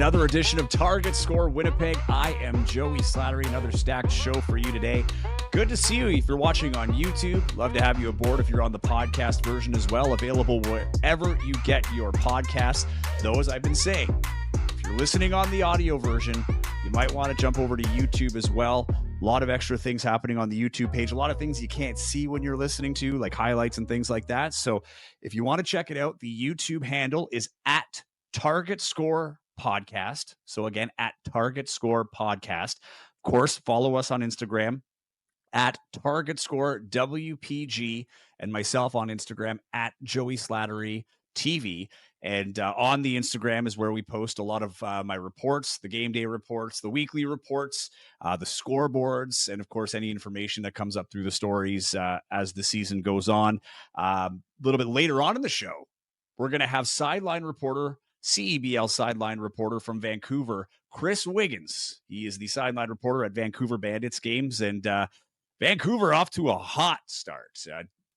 another edition of Target Score Winnipeg. I am Joey Slattery, another stacked show for you today. Good to see you if you're watching on YouTube. Love to have you aboard if you're on the podcast version as well. Available wherever you get your podcasts. Though, as I've been saying, if you're listening on the audio version, you might want to jump over to YouTube as well. A lot of extra things happening on the YouTube page. A lot of things you can't see when you're listening to, like highlights and things like that. So if you want to check it out, the YouTube handle is at Target Score Podcast. So again, at Target Score Podcast. Of course, follow us on Instagram at Target Score WPG, and myself on Instagram at Joey Slattery TV. And on the Instagram is where we post a lot of my reports, the game day reports, the weekly reports, the scoreboards, and of course, any information that comes up through the stories as the season goes on. A little bit later on in the show, we're going to have sideline reporter, CEBL sideline reporter from Vancouver, Chris Wiggins. He is the sideline reporter at Vancouver Bandits games, and Vancouver off to a hot start.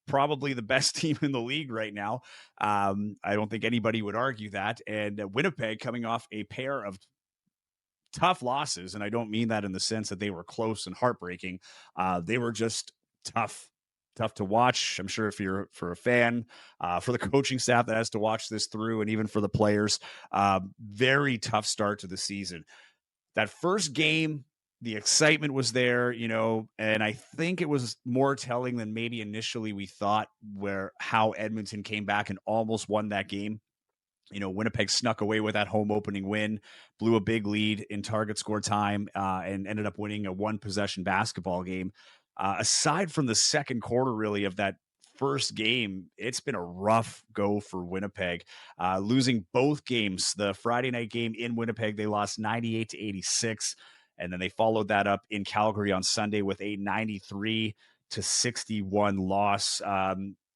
Probably the best team in the league right now. I don't think anybody would argue that. And Winnipeg coming off a pair of tough losses, and I don't mean that in the sense that they were close and heartbreaking. They were just tough to watch. I'm sure if you're for a fan, for the coaching staff that has to watch this through, and even for the players, very tough start to the season. That first game, the excitement was there, and I think it was more telling than maybe initially we thought, where how Edmonton came back and almost won that game. Winnipeg snuck away with that home opening win, blew a big lead in target score time, and ended up winning a one-possession basketball game. Aside from the second quarter, really, of that first game, it's been a rough go for Winnipeg, losing both games. The Friday night game in Winnipeg, they lost 98-86. And then they followed that up in Calgary on Sunday with a 93-61 loss.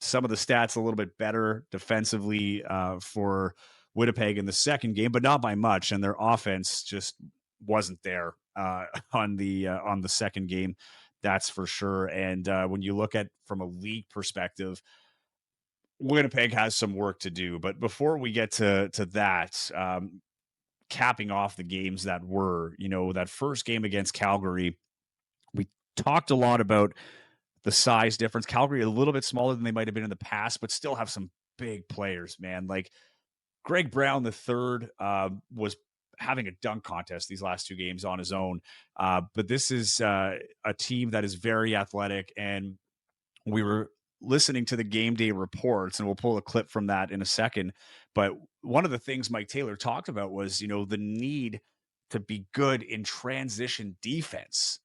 Some of the stats a little bit better defensively for Winnipeg in the second game, but not by much. And their offense just wasn't there on the second game. That's for sure. And when you look at from a league perspective, Winnipeg has some work to do. But before we get to that, capping off the games that were, that first game against Calgary, we talked a lot about the size difference. Calgary a little bit smaller than they might have been in the past, but still have some big players, man. Like Greg Brown III was having a dunk contest these last two games on his own. But this is a team that is very athletic, and we were listening to the game day reports, and we'll pull a clip from that in a second. But one of the things Mike Taylor talked about was, the need to be good in transition defense,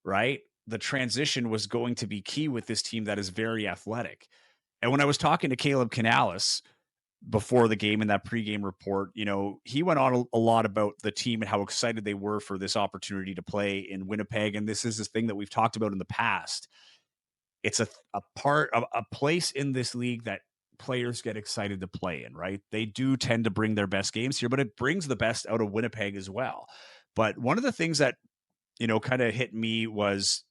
right? The transition was going to be key with this team that is very athletic. And when I was talking to Caleb Canales before the game in that pregame report, he went on a lot about the team and how excited they were for this opportunity to play in Winnipeg. And this is this thing that we've talked about in the past. It's a part of a place in this league that players get excited to play in, right? They do tend to bring their best games here, but it brings the best out of Winnipeg as well. But one of the things that, kind of hit me was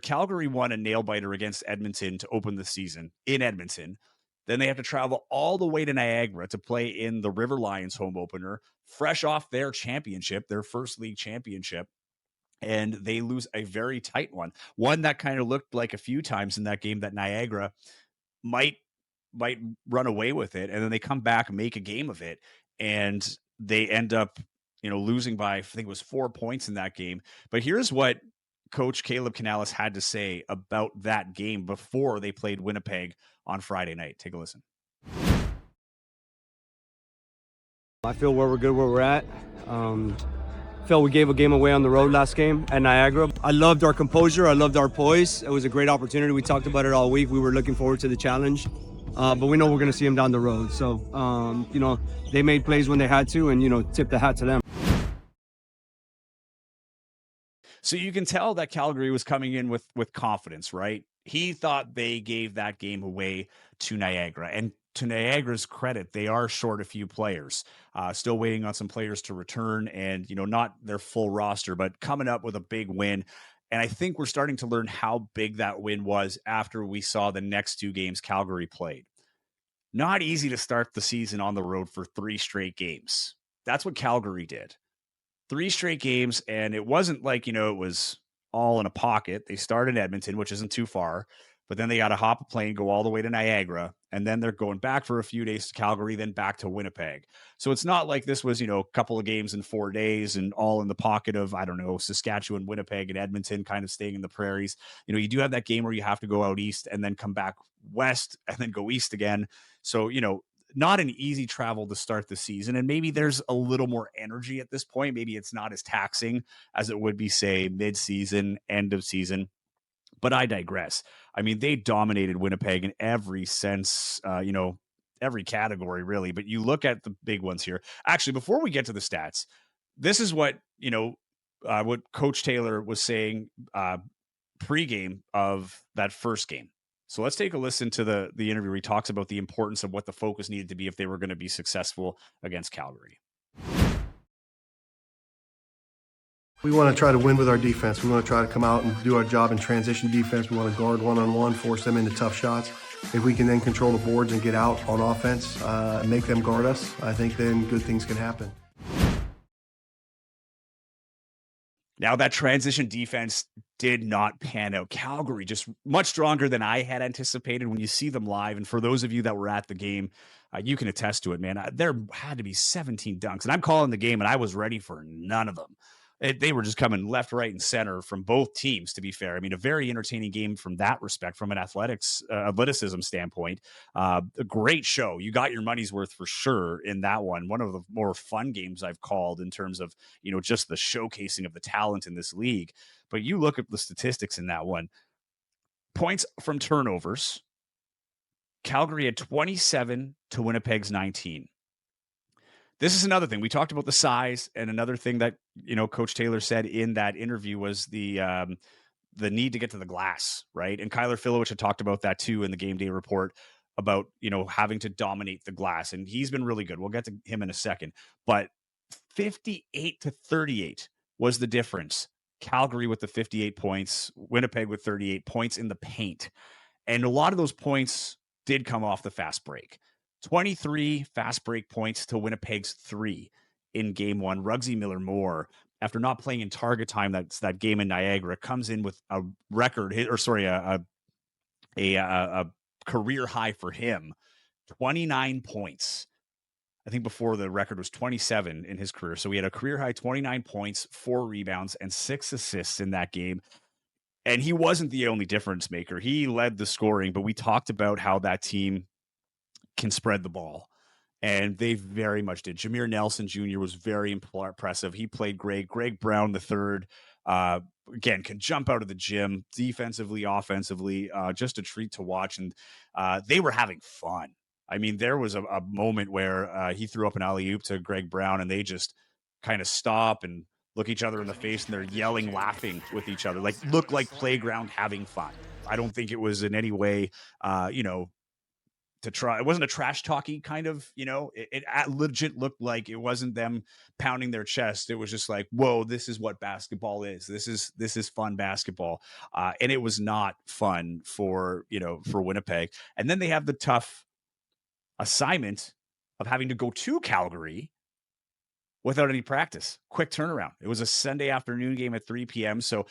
Calgary won a nail biter against Edmonton to open the season in Edmonton. Then they have to travel all the way to Niagara to play in the River Lions home opener, fresh off their championship, their first league championship. And they lose a very tight one that kind of looked like a few times in that game that Niagara might run away with it. And then they come back and make a game of it. And they end up, losing by, I think it was 4 points in that game. But here's what Coach Caleb Canales had to say about that game before they played Winnipeg on Friday night. Take a listen. I feel we're good where we're at. Felt we gave a game away on the road last game at Niagara. I loved our composure. I loved our poise. It was a great opportunity. We talked about it all week. We were looking forward to the challenge, but we know we're going to see them down the road. So, they made plays when they had to, and, tip the hat to them. So you can tell that Calgary was coming in with confidence, right? He thought they gave that game away to Niagara. And to Niagara's credit, they are short a few players, still waiting on some players to return, and, not their full roster, but coming up with a big win. And I think we're starting to learn how big that win was after we saw the next two games Calgary played. Not easy to start the season on the road for 3 straight games. That's what Calgary did. 3 straight games, and it wasn't like, it was all in a pocket. They started Edmonton, which isn't too far, but then they got to hop a plane, go all the way to Niagara, and then they're going back for a few days to Calgary, then back to Winnipeg. So it's not like this was, a couple of games in 4 days and all in the pocket of, I don't know, Saskatchewan, Winnipeg, and Edmonton, kind of staying in the prairies. You do have that game where you have to go out east and then come back west and then go east again. So, not an easy travel to start the season. And maybe there's a little more energy at this point. Maybe it's not as taxing as it would be, say, mid-season, end of season. But I digress. I mean, they dominated Winnipeg in every sense, every category, really. But you look at the big ones here. Actually, before we get to the stats, this is what, what Coach Taylor was saying pregame of that first game. So let's take a listen to the interview where he talks about the importance of what the focus needed to be if they were going to be successful against Calgary. We want to try to win with our defense. We want to try to come out and do our job in transition defense. We want to guard one-on-one, force them into tough shots. If we can then control the boards and get out on offense, make them guard us, I think then good things can happen. Now, that transition defense did not pan out. Calgary just much stronger than I had anticipated when you see them live. And for those of you that were at the game, you can attest to it, man. There had to be 17 dunks. And I'm calling the game, and I was ready for none of them. They were just coming left, right, and center from both teams, to be fair. I mean, a very entertaining game from that respect, from an athleticism standpoint. A great show. You got your money's worth for sure in that one. One of the more fun games I've called in terms of, just the showcasing of the talent in this league. But you look at the statistics in that one. Points from turnovers. Calgary had 27 to Winnipeg's 19. This is another thing. We talked about the size, and another thing that, Coach Taylor said in that interview was the need to get to the glass, right? And Kyler Filowich had talked about that too in the game day report about, having to dominate the glass. And he's been really good. We'll get to him in a second. But 58 to 38 was the difference. Calgary with the 58 points, Winnipeg with 38 points in the paint. And a lot of those points did come off the fast break. 23 fast break points to Winnipeg's 3 in game 1. Ruggsy Miller-Moore, after not playing in target time, that's that game in Niagara, comes in with a record, a career high for him, 29 points. I think before the record was 27 in his career. So he had a career high 29 points, 4 rebounds, and 6 assists in that game. And he wasn't the only difference maker. He led the scoring, but we talked about how that team can spread the ball, and they very much did. Jameer Nelson Jr. was very impressive. He played great. Greg Brown III, again, can jump out of the gym defensively, offensively, just a treat to watch. And they were having fun. I mean, there was a moment where he threw up an alley-oop to Greg Brown, and they just kind of stop and look each other in the face, and they're yelling, laughing with each other, look like playground having fun. I don't think it was in any way, to try. It wasn't a trash talky kind of, it legit looked like it wasn't them pounding their chest. It was just like, whoa, this is what basketball is. This is fun basketball. And it was not fun for Winnipeg. And then they have the tough assignment of having to go to Calgary without any practice. Quick turnaround. It was a Sunday afternoon game at 3 p.m. So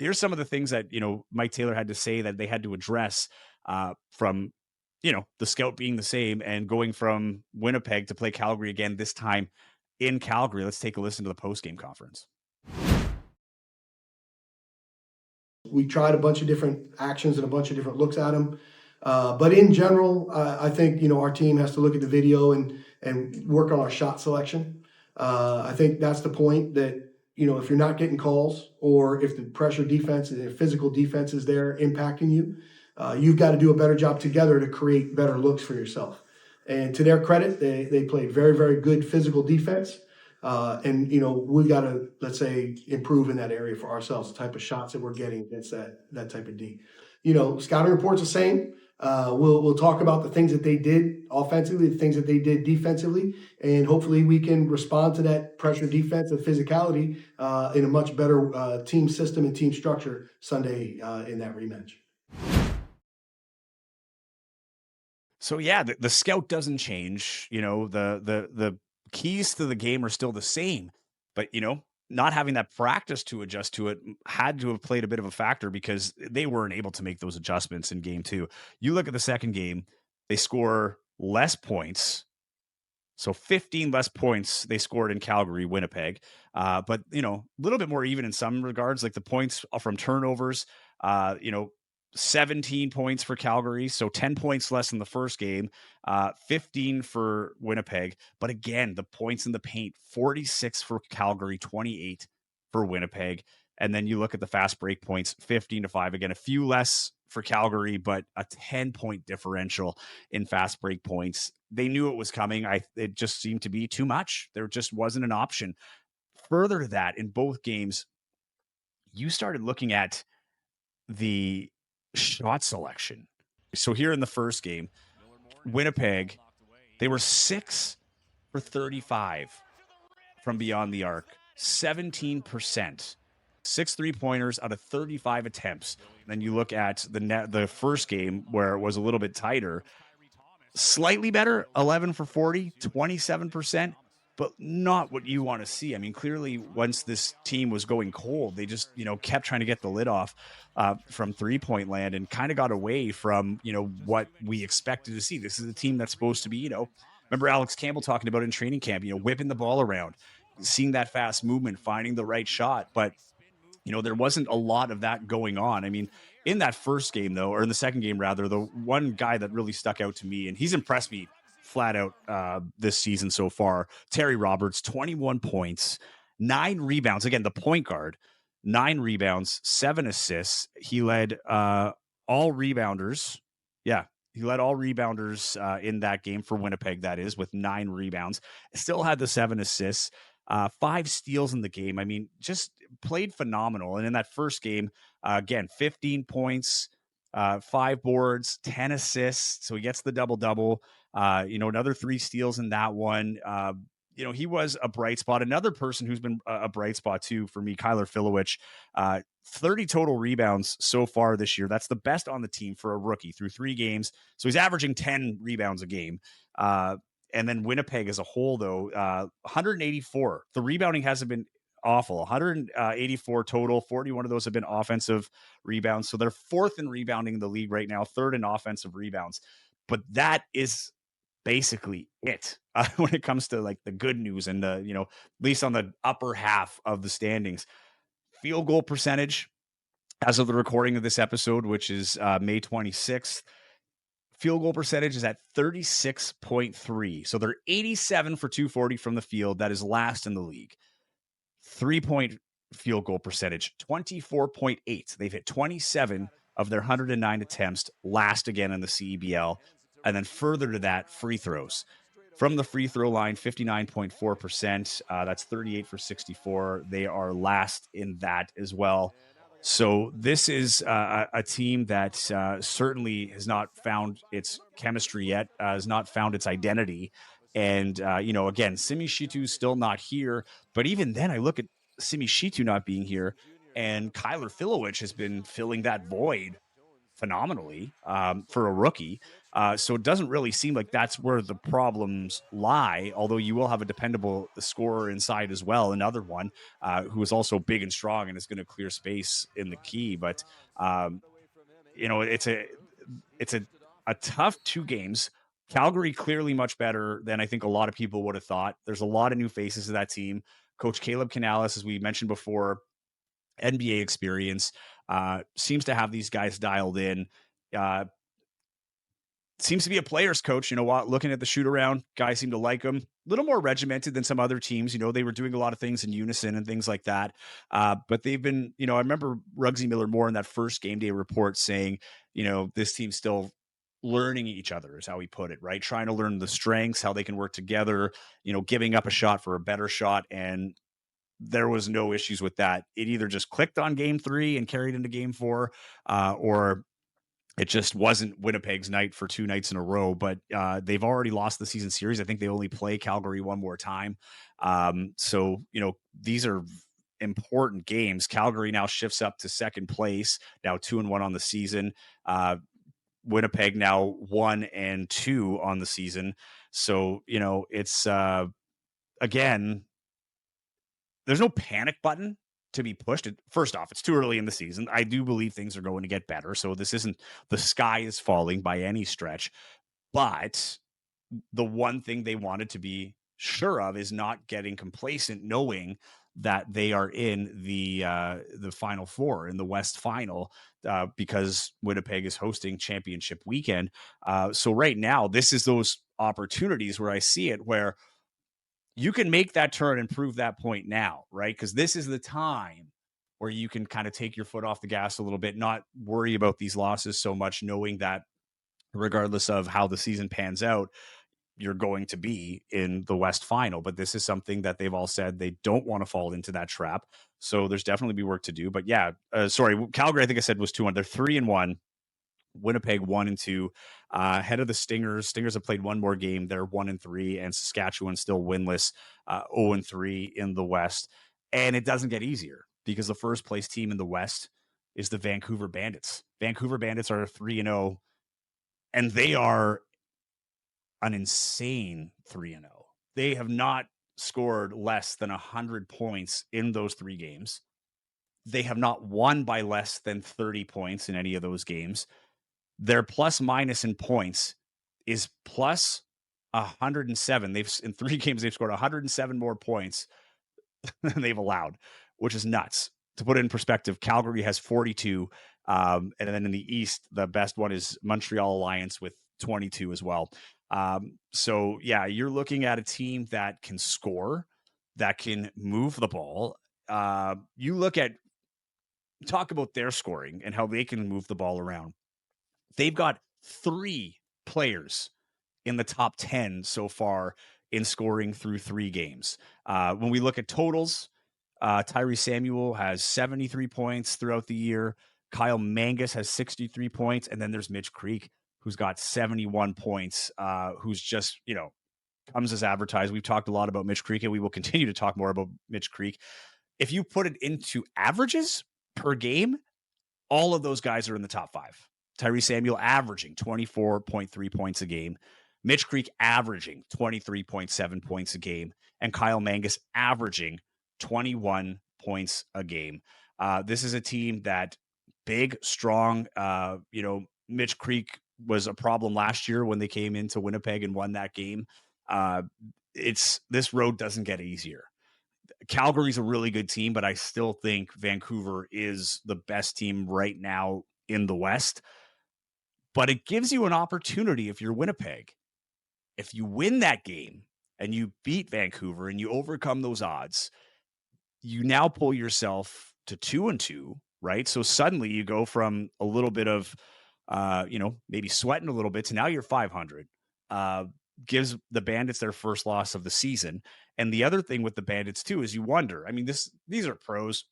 here's some of the things that, Mike Taylor had to say that they had to address from, the scout being the same and going from Winnipeg to play Calgary again, this time in Calgary. Let's take a listen to the post-game conference. We tried a bunch of different actions and a bunch of different looks at them. But in general, I think, our team has to look at the video and work on our shot selection. I think that's the point that, if you're not getting calls, or if the pressure defense and the physical defense is there impacting you, you've got to do a better job together to create better looks for yourself. And to their credit, they played very, very good physical defense. And, we got to, let's say, improve in that area for ourselves, the type of shots that we're getting against that type of D. Scouting report's the same. We'll talk about the things that they did offensively, the things that they did defensively, and hopefully we can respond to that pressure defense and physicality in a much better team system and team structure Sunday in that rematch. So yeah, the scout doesn't change. The keys to the game are still the same, but not having that practice to adjust to it had to have played a bit of a factor because they weren't able to make those adjustments in game 2. You look at the second game, they score less points. So 15 less points they scored in Calgary, Winnipeg. But, a little bit more even in some regards, like the points from turnovers, 17 points for Calgary. So 10 points less than the first game, 15 for Winnipeg. But again, the points in the paint, 46 for Calgary, 28 for Winnipeg. And then you look at the fast break points, 15-5. Again, a few less for Calgary, but a 10-point differential in fast break points. They knew it was coming. It just seemed to be too much. There just wasn't an option. Further to that, in both games, you started looking at the shot selection. So here in the first game, Winnipeg, they were 6 for 35 from beyond the arc, 17%. 6 3-pointers out of 35 attempts. Then you look at the first game where it was a little bit tighter, slightly better, 11 for 40, 27%, but not what you want to see. I mean, clearly once this team was going cold, they just, kept trying to get the lid off from 3-point land and kind of got away from, what we expected to see. This is a team that's supposed to be, remember Alex Campbell talking about in training camp, whipping the ball around, seeing that fast movement, finding the right shot. But there wasn't a lot of that going on. I mean, in that first game, though, or in the second game, rather, the one guy that really stuck out to me, and he's impressed me flat out this season so far, Terry Roberts, 21 points, 9 rebounds. Again, the point guard, 9 rebounds, 7 assists. He led all rebounders. Yeah, he led all rebounders in that game for Winnipeg, that is, with 9 rebounds. Still had the 7 assists. 5 steals in the game. I mean, just played phenomenal. And in that first game, again, 15 points, 5 boards, 10 assists. So he gets the double-double. Another 3 steals in that one. He was a bright spot. Another person who's been a bright spot too for me, Kyler Filowich, 30 total rebounds so far this year. That's the best on the team for a rookie through 3 games. So he's averaging 10 rebounds a game. And then Winnipeg as a whole, though, 184. The rebounding hasn't been awful. 184 total. 41 of those have been offensive rebounds. So they're 4th in rebounding in the league right now, 3rd in offensive rebounds. But that is basically it when it comes to like the good news and the, at least on the upper half of the standings. Field goal percentage as of the recording of this episode, which is May 26th. Field goal percentage is at 36.3. So they're 87 for 240 from the field. That is last in the league. 3-point field goal percentage, 24.8. They've hit 27 of their 109 attempts, last again in the CEBL. And then further to that, free throws. From the free throw line, 59.4%. That's 38 for 64. They are last in that as well. So this is a team that certainly has not found its chemistry yet, has not found its identity. And, again, Simi Shitu's still not here. But even then, I look at Simi Shitu not being here, and Kyler Filowich has been filling that void phenomenally for a rookie. So it doesn't really seem like that's where the problems lie, although you will have a dependable scorer inside as well, another one who is also big and strong and is going to clear space in the key. But, it's a tough 2 games. Calgary clearly much better than I think a lot of people would have thought. There's a lot of new faces to that team. Coach Caleb Canales, as we mentioned before, NBA experience, seems to have these guys dialed in. Seems to be a player's coach, looking at the shoot around, guys seem to like him. A little more regimented than some other teams. They were doing a lot of things in unison and things like that. But they've been, I remember Ruggsy Miller-Moore in that first game day report saying, this team's still learning each other is how he put it, right? Trying to learn the strengths, how they can work together, giving up a shot for a better shot. And there was no issues with that. It either just clicked on game 3 and carried into game 4, or it just wasn't Winnipeg's night for 2 nights in a row. But they've already lost the season series. I think they only play Calgary one more time. So, these are important games. Calgary now shifts up to second place, now 2-1 on the season. Winnipeg now 1-2 on the season. So, it's again, there's no panic button to be pushed. First off, it's too early in the season. I do believe things are going to get better. So this isn't the sky is falling by any stretch. But the one thing they wanted to be sure of is not getting complacent, knowing that they are in the Final Four in the West Final because Winnipeg is hosting championship weekend. So right now, this is those opportunities where I see it where you can make that turn and prove that point now, right? Because this is the time where you can kind of take your foot off the gas a little bit, not worry about these losses so much, knowing that regardless of how the season pans out, you're going to be in the West Final. But this is something that they've all said they don't want to fall into that trap. So there's definitely be work to do. But yeah, sorry, Calgary, I think I said was 2-1. They're 3-1. Winnipeg 1-2, ahead of the Stingers. Stingers have played one more game. They're 1-3, and Saskatchewan still winless, 0-3 in the West. And it doesn't get easier because the first place team in the West is the Vancouver Bandits. Vancouver Bandits are 3-0, and they are an insane 3-0. They have not scored less than 100 points in those 3 games. They have not won by less than 30 points in any of those games. Their plus minus in points is plus 107. In 3 games, they've scored 107 more points than they've allowed, which is nuts. To put it in perspective, Calgary has 42. And then in the East, the best one is Montreal Alliance with 22 as well. So yeah, you're looking at a team that can score, that can move the ball. You talk about their scoring and how they can move the ball around. They've got 3 players in the top 10 so far in scoring through 3 games. When we look at totals, Tyree Samuel has 73 points throughout the year. Kyle Mangus has 63 points. And then there's Mitch Creek, who's got 71 points, who's just, comes as advertised. We've talked a lot about Mitch Creek, and we will continue to talk more about Mitch Creek. If you put it into averages per game, all of those guys are in the top 5. Tyree Samuel averaging 24.3 points a game. Mitch Creek averaging 23.7 points a game. And Kyle Mangus averaging 21 points a game. This is a team that big, strong, Mitch Creek was a problem last year when they came into Winnipeg and won that game. This road doesn't get easier. Calgary's a really good team, but I still think Vancouver is the best team right now in the West. But it gives you an opportunity if you're Winnipeg. If you win that game and you beat Vancouver and you overcome those odds, you now pull yourself to 2-2, right? So suddenly you go from a little bit of, maybe sweating a little bit to now you're 500. Gives the Bandits their first loss of the season. And the other thing with the Bandits too is you wonder, these are pros.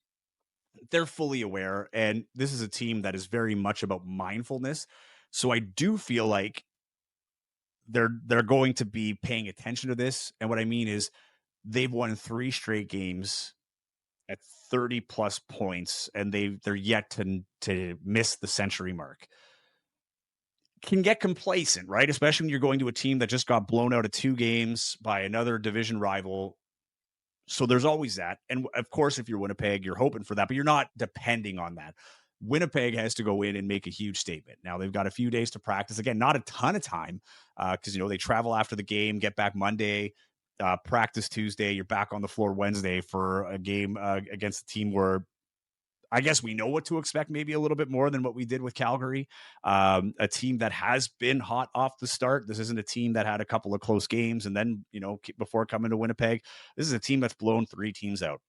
They're fully aware. And this is a team that is very much about mindfulness. So I do feel like they're going to be paying attention to this. And what I mean is they've won 3 straight games at 30 plus points, and they're yet to miss the century mark. Can get complacent, right? Especially when you're going to a team that just got blown out of 2 games by another division rival. So there's always that. And of course, if you're Winnipeg, you're hoping for that, but you're not depending on that. Winnipeg has to go in and make a huge statement. Now they've got a few days to practice. Again, not a ton of time because, they travel after the game, get back Monday, practice Tuesday. You're back on the floor Wednesday for a game against a team where I guess we know what to expect, maybe a little bit more than what we did with Calgary. A team that has been hot off the start. This isn't a team that had a couple of close games and then, before coming to Winnipeg. This is a team that's blown 3 teams out.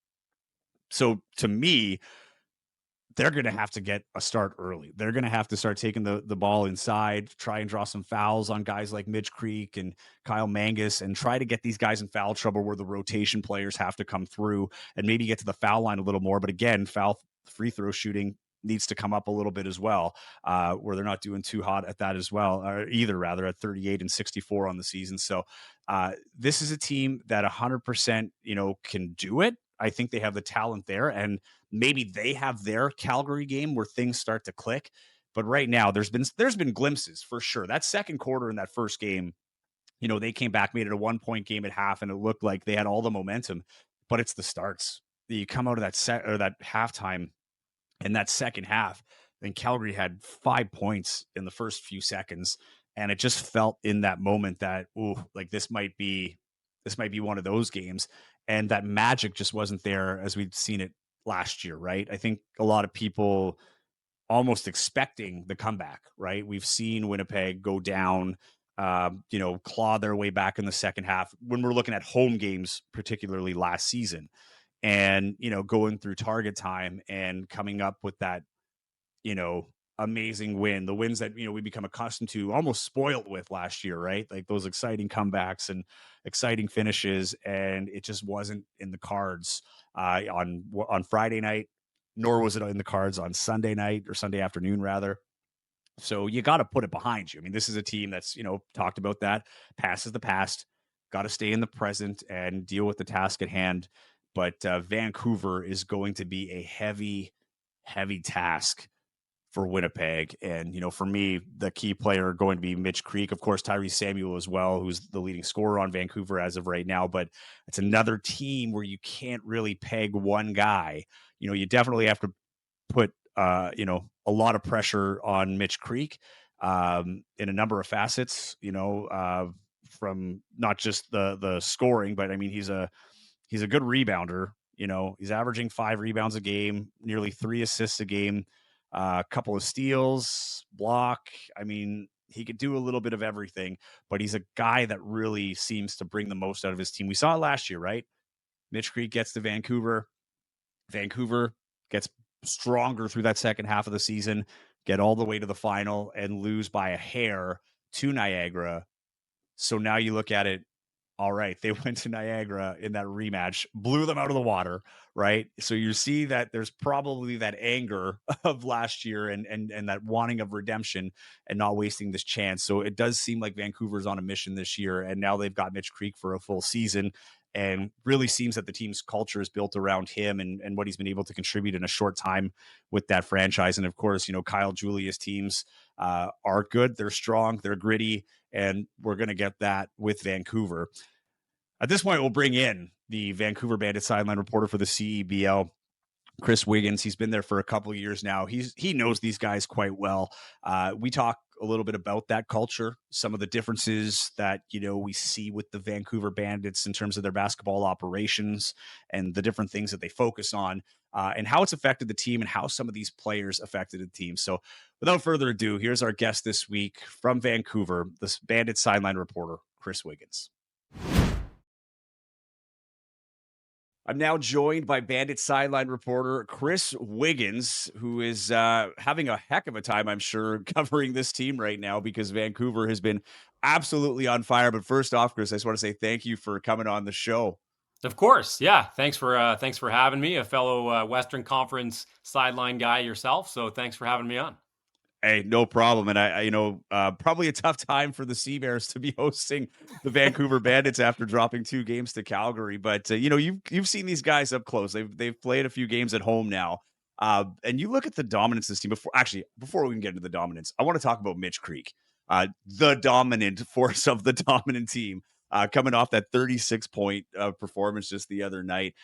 So to me, they're going to have to get a start early. They're going to have to start taking the ball inside, try and draw some fouls on guys like Mitch Creek and Kyle Mangus, and try to get these guys in foul trouble where the rotation players have to come through and maybe get to the foul line a little more. But again, free throw shooting needs to come up a little bit as well, where they're not doing too hot at that as well, or either rather at 38 and 64 on the season. So this is a team that 100%, can do it. I think they have the talent there, and maybe they have their Calgary game where things start to click. But right now there's been glimpses for sure. That second quarter in that first game, They came back, made it a 1-point game at half, and it looked like they had all the momentum, but it's the starts. You come out of that set or that halftime in that second half, then Calgary had 5 points in the first few seconds, and it just felt in that moment that, ooh, like this might be one of those games, and that magic just wasn't there as we'd seen it last year, right? I think a lot of people almost expecting the comeback, right? We've seen Winnipeg go down, claw their way back in the second half when we're looking at home games, particularly last season, and going through target time and coming up with that you know, amazing win, the wins that, we become accustomed to, almost spoiled with last year, right? Like those exciting comebacks and exciting finishes. And it just wasn't in the cards on Friday night, nor was it in the cards on Sunday night or Sunday afternoon, rather. So you got to put it behind you. I mean, this is a team that's, talked about that. Past is the past. Got to stay in the present and deal with the task at hand. But Vancouver is going to be a heavy, heavy task for Winnipeg. And, for me, the key player going to be Mitch Creek. Of course, Tyrese Samuel as well, who's the leading scorer on Vancouver as of right now. But it's another team where you can't really peg one guy. You definitely have to put, a lot of pressure on Mitch Creek in a number of facets, from not just the scoring, but I mean, he's a good rebounder. He's averaging 5 rebounds a game, nearly 3 assists a game, a couple of steals, block. I mean, he could do a little bit of everything, but he's a guy that really seems to bring the most out of his team. We saw it last year, right? Mitch Creek gets to Vancouver. Vancouver gets stronger through that second half of the season, get all the way to the final and lose by a hair to Niagara. So now you look at it, all right, they went to Niagara in that rematch, blew them out of the water, right? So you see that there's probably that anger of last year and that wanting of redemption and not wasting this chance. So it does seem like Vancouver's on a mission this year, and now they've got Mitch Creek for a full season, and really seems that the team's culture is built around him and what he's been able to contribute in a short time with that franchise. And of course, Kyle Julia's teams are good. They're strong. They're gritty. And we're going to get that with Vancouver. At this point, we'll bring in the Vancouver Bandits sideline reporter for the CEBL, Chris Wiggins. He's been there for a couple of years now. He knows these guys quite well. We talk a little bit about that culture, some of the differences that, we see with the Vancouver Bandits in terms of their basketball operations and the different things that they focus on, and how it's affected the team and how some of these players affected the team. So without further ado, here's our guest this week from Vancouver, the Bandits sideline reporter, Chris Wiggins. I'm now joined by Bandit sideline reporter Chris Wiggins, who is having a heck of a time, I'm sure, covering this team right now because Vancouver has been absolutely on fire. But first off, Chris, I just want to say thank you for coming on the show. Of course. Yeah. Thanks for having me, a fellow Western Conference sideline guy yourself. So thanks for having me on. Hey, no problem. And I probably a tough time for the Sea Bears to be hosting the Vancouver Bandits after dropping 2 games to Calgary. But you've seen these guys up close. They've played a few games at home now, and you look at the dominance of this team. Before we can get into the dominance, I want to talk about Mitch Creek, the dominant force of the dominant team, coming off that 36-point performance just the other night.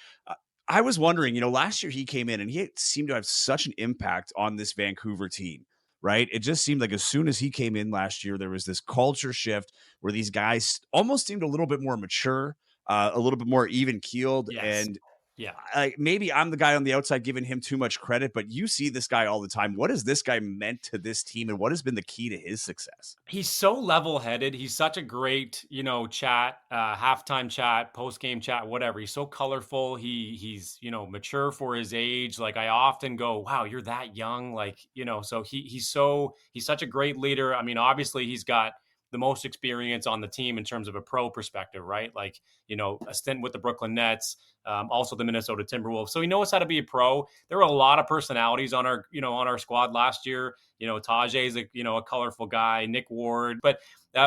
I was wondering, last year he came in and he seemed to have such an impact on this Vancouver team. Right. It just seemed like as soon as he came in last year, there was this culture shift where these guys almost seemed a little bit more mature, a little bit more even keeled. Yes. And yeah, maybe I'm the guy on the outside giving him too much credit, but you see this guy all the time. What has this guy meant to this team and what has been the key to his success? He's so level-headed. He's such a great, chat, halftime chat, post-game chat, whatever. He's so colorful. He's, mature for his age. Like I often go, wow, you're that young. Like, so he's such a great leader. I mean, obviously he's got the most experience on the team in terms of a pro perspective, right? Like, a stint with the Brooklyn Nets, also the Minnesota Timberwolves. So he knows how to be a pro. There were a lot of personalities on our squad last year. Tajay's a colorful guy, Nick Ward, but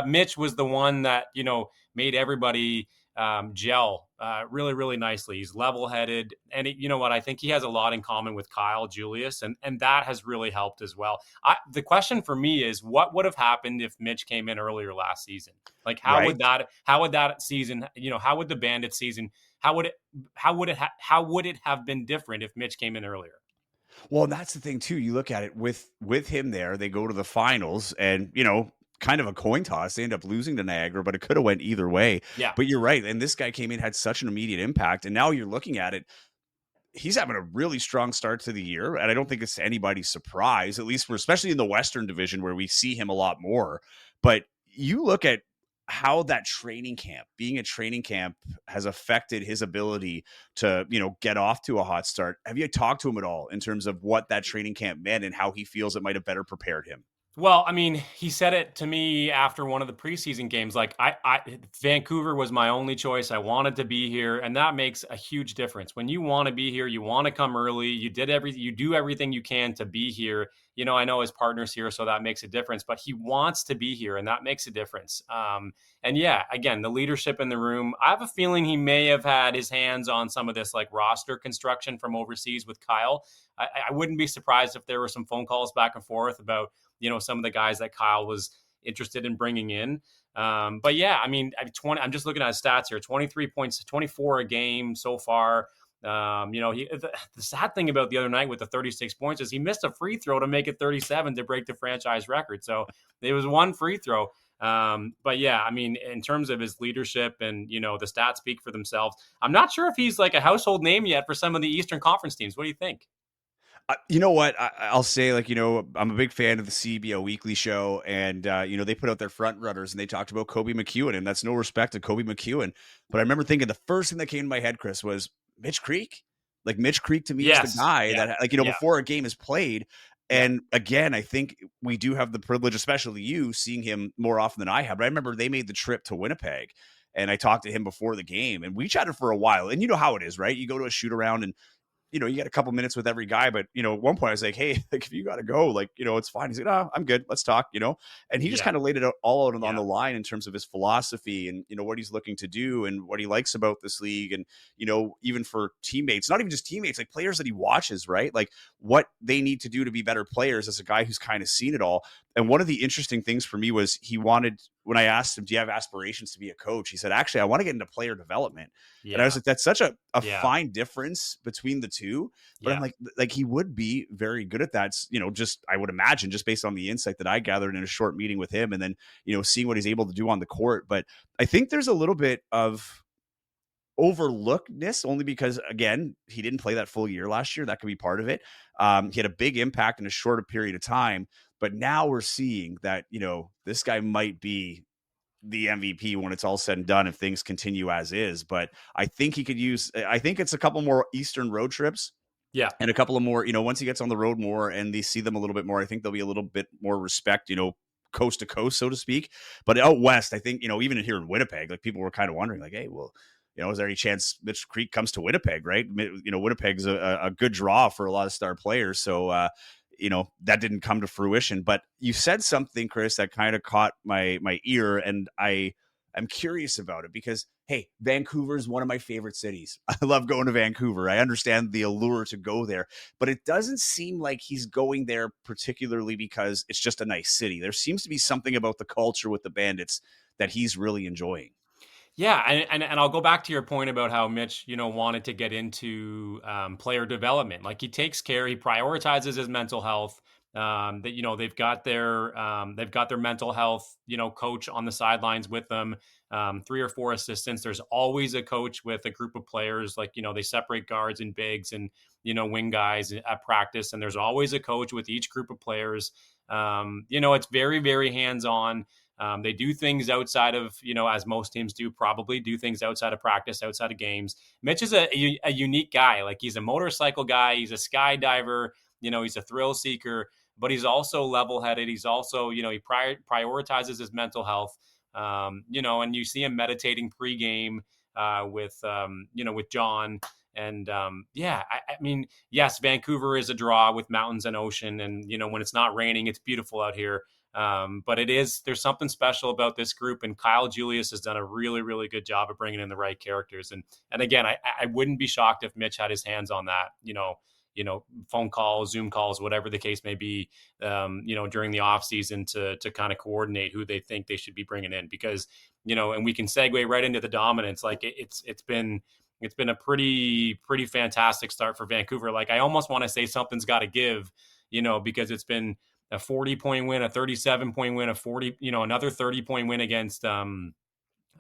Mitch was the one that, made everybody gel really, really nicely. He's level-headed, and you know what? I think he has a lot in common with Kyle Julius, and that has really helped as well. The question for me is, what would have happened if Mitch came in earlier last season? Like, how Right. would that season, how would the Bandit season, how would it have been different if Mitch came in earlier? Well, and that's the thing too. You look at it with him there, they go to the finals and, kind of a coin toss. They end up losing to Niagara, but it could have went either way. Yeah. But you're right. And this guy came in, had such an immediate impact. And now you're looking at it, he's having a really strong start to the year. And I don't think it's anybody's surprise, at least especially in the Western Division where we see him a lot more. But you look at how that being a training camp has affected his ability to, get off to a hot start. Have you talked to him at all in terms of what that training camp meant and how he feels it might have better prepared him? Well, I mean, he said it to me after one of the preseason games. Like, Vancouver was my only choice. I wanted to be here, and that makes a huge difference. When you want to be here, you want to come early. You do everything you can to be here. I know his partner's here, so that makes a difference. But he wants to be here, and that makes a difference. And yeah, again, the leadership in the room. I have a feeling he may have had his hands on some of this like roster construction from overseas with Kyle. I wouldn't be surprised if there were some phone calls back and forth about some of the guys that Kyle was interested in bringing in. But yeah, I mean, I'm just looking at his stats here, 23 points, 24 a game so far. The sad thing about the other night with the 36 points is he missed a free throw to make it 37 to break the franchise record. So it was one free throw. But yeah, I mean, in terms of his leadership and, the stats speak for themselves. I'm not sure if he's like a household name yet for some of the Eastern Conference teams. What do you think? You know what? I'll say, I'm a big fan of the CEBL Weekly Show, and they put out their front runners, and they talked about Kobe McEwen, and that's no respect to Kobe McEwen, but I remember thinking the first thing that came to my head, Chris, was Mitch Creek. Like Mitch Creek to me is the guy that, before a game is played. And again, I think we do have the privilege, especially you, seeing him more often than I have. But I remember they made the trip to Winnipeg, and I talked to him before the game, and we chatted for a while. And you know how it is, right? You go to a shoot around and you get a couple minutes with every guy, but at one point I was like, hey, if you got to go, it's fine. He's like, oh, I'm good. Let's talk, and he just kind of laid it all out on the line in terms of his philosophy and, what he's looking to do and what he likes about this league. And, even for teammates, not even just teammates, like players that he watches, right? Like what they need to do to be better players as a guy who's kind of seen it all. And one of the interesting things for me was when I asked him, do you have aspirations to be a coach? He said, actually, I want to get into player development. Yeah. And I was like, that's such a fine difference between the two. But I'm like he would be very good at that. Just, I would imagine, just based on the insight that I gathered in a short meeting with him and then, seeing what he's able to do on the court. But I think there's a little bit of overlookedness only because, again, he didn't play that full year last year. That could be part of it. He had a big impact in a shorter period of time. But now we're seeing that, this guy might be the MVP when it's all said and done if things continue as is. But I think I think it's a couple more Eastern road trips. Yeah. And a couple of more, once he gets on the road more and they see them a little bit more, I think there'll be a little bit more respect, coast to coast, so to speak. But out West, I think, even here in Winnipeg, like people were kind of wondering like, hey, well, is there any chance Mitch Creek comes to Winnipeg, right? Winnipeg's a good draw for a lot of star players. So, that didn't come to fruition. But you said something, Chris, that kind of caught my ear, and I'm curious about it because, hey, Vancouver is one of my favorite cities. I love going to Vancouver. I understand the allure to go there, but it doesn't seem like he's going there particularly because it's just a nice city. There seems to be something about the culture with the Bandits that he's really enjoying. Yeah, and I'll go back to your point about how Mitch, wanted to get into player development. Like he takes care, he prioritizes his mental health. That they've got their mental health, coach on the sidelines with them. 3 or 4 assistants. There's always a coach with a group of players. Like they separate guards and bigs and wing guys at practice, and there's always a coach with each group of players. It's very, very hands on. They do things outside of, as most teams do, probably do things outside of practice, outside of games. Mitch is a unique guy. Like he's a motorcycle guy. He's a skydiver. He's a thrill seeker, but he's also level-headed. He's also, he prioritizes his mental health. And you see him meditating pregame with John. And I mean, yes, Vancouver is a draw with mountains and ocean. And, when it's not raining, it's beautiful out here. But there's something special about this group, and Kyle Julius has done a really, really good job of bringing in the right characters. And again, I wouldn't be shocked if Mitch had his hands on that, phone calls, Zoom calls, whatever the case may be, during the off season to kind of coordinate who they think they should be bringing in, because, and we can segue right into the dominance. Like it's been a pretty fantastic start for Vancouver. Like I almost want to say something's got to give, because it's been a 40-point win, a 37-point win, another 30-point win against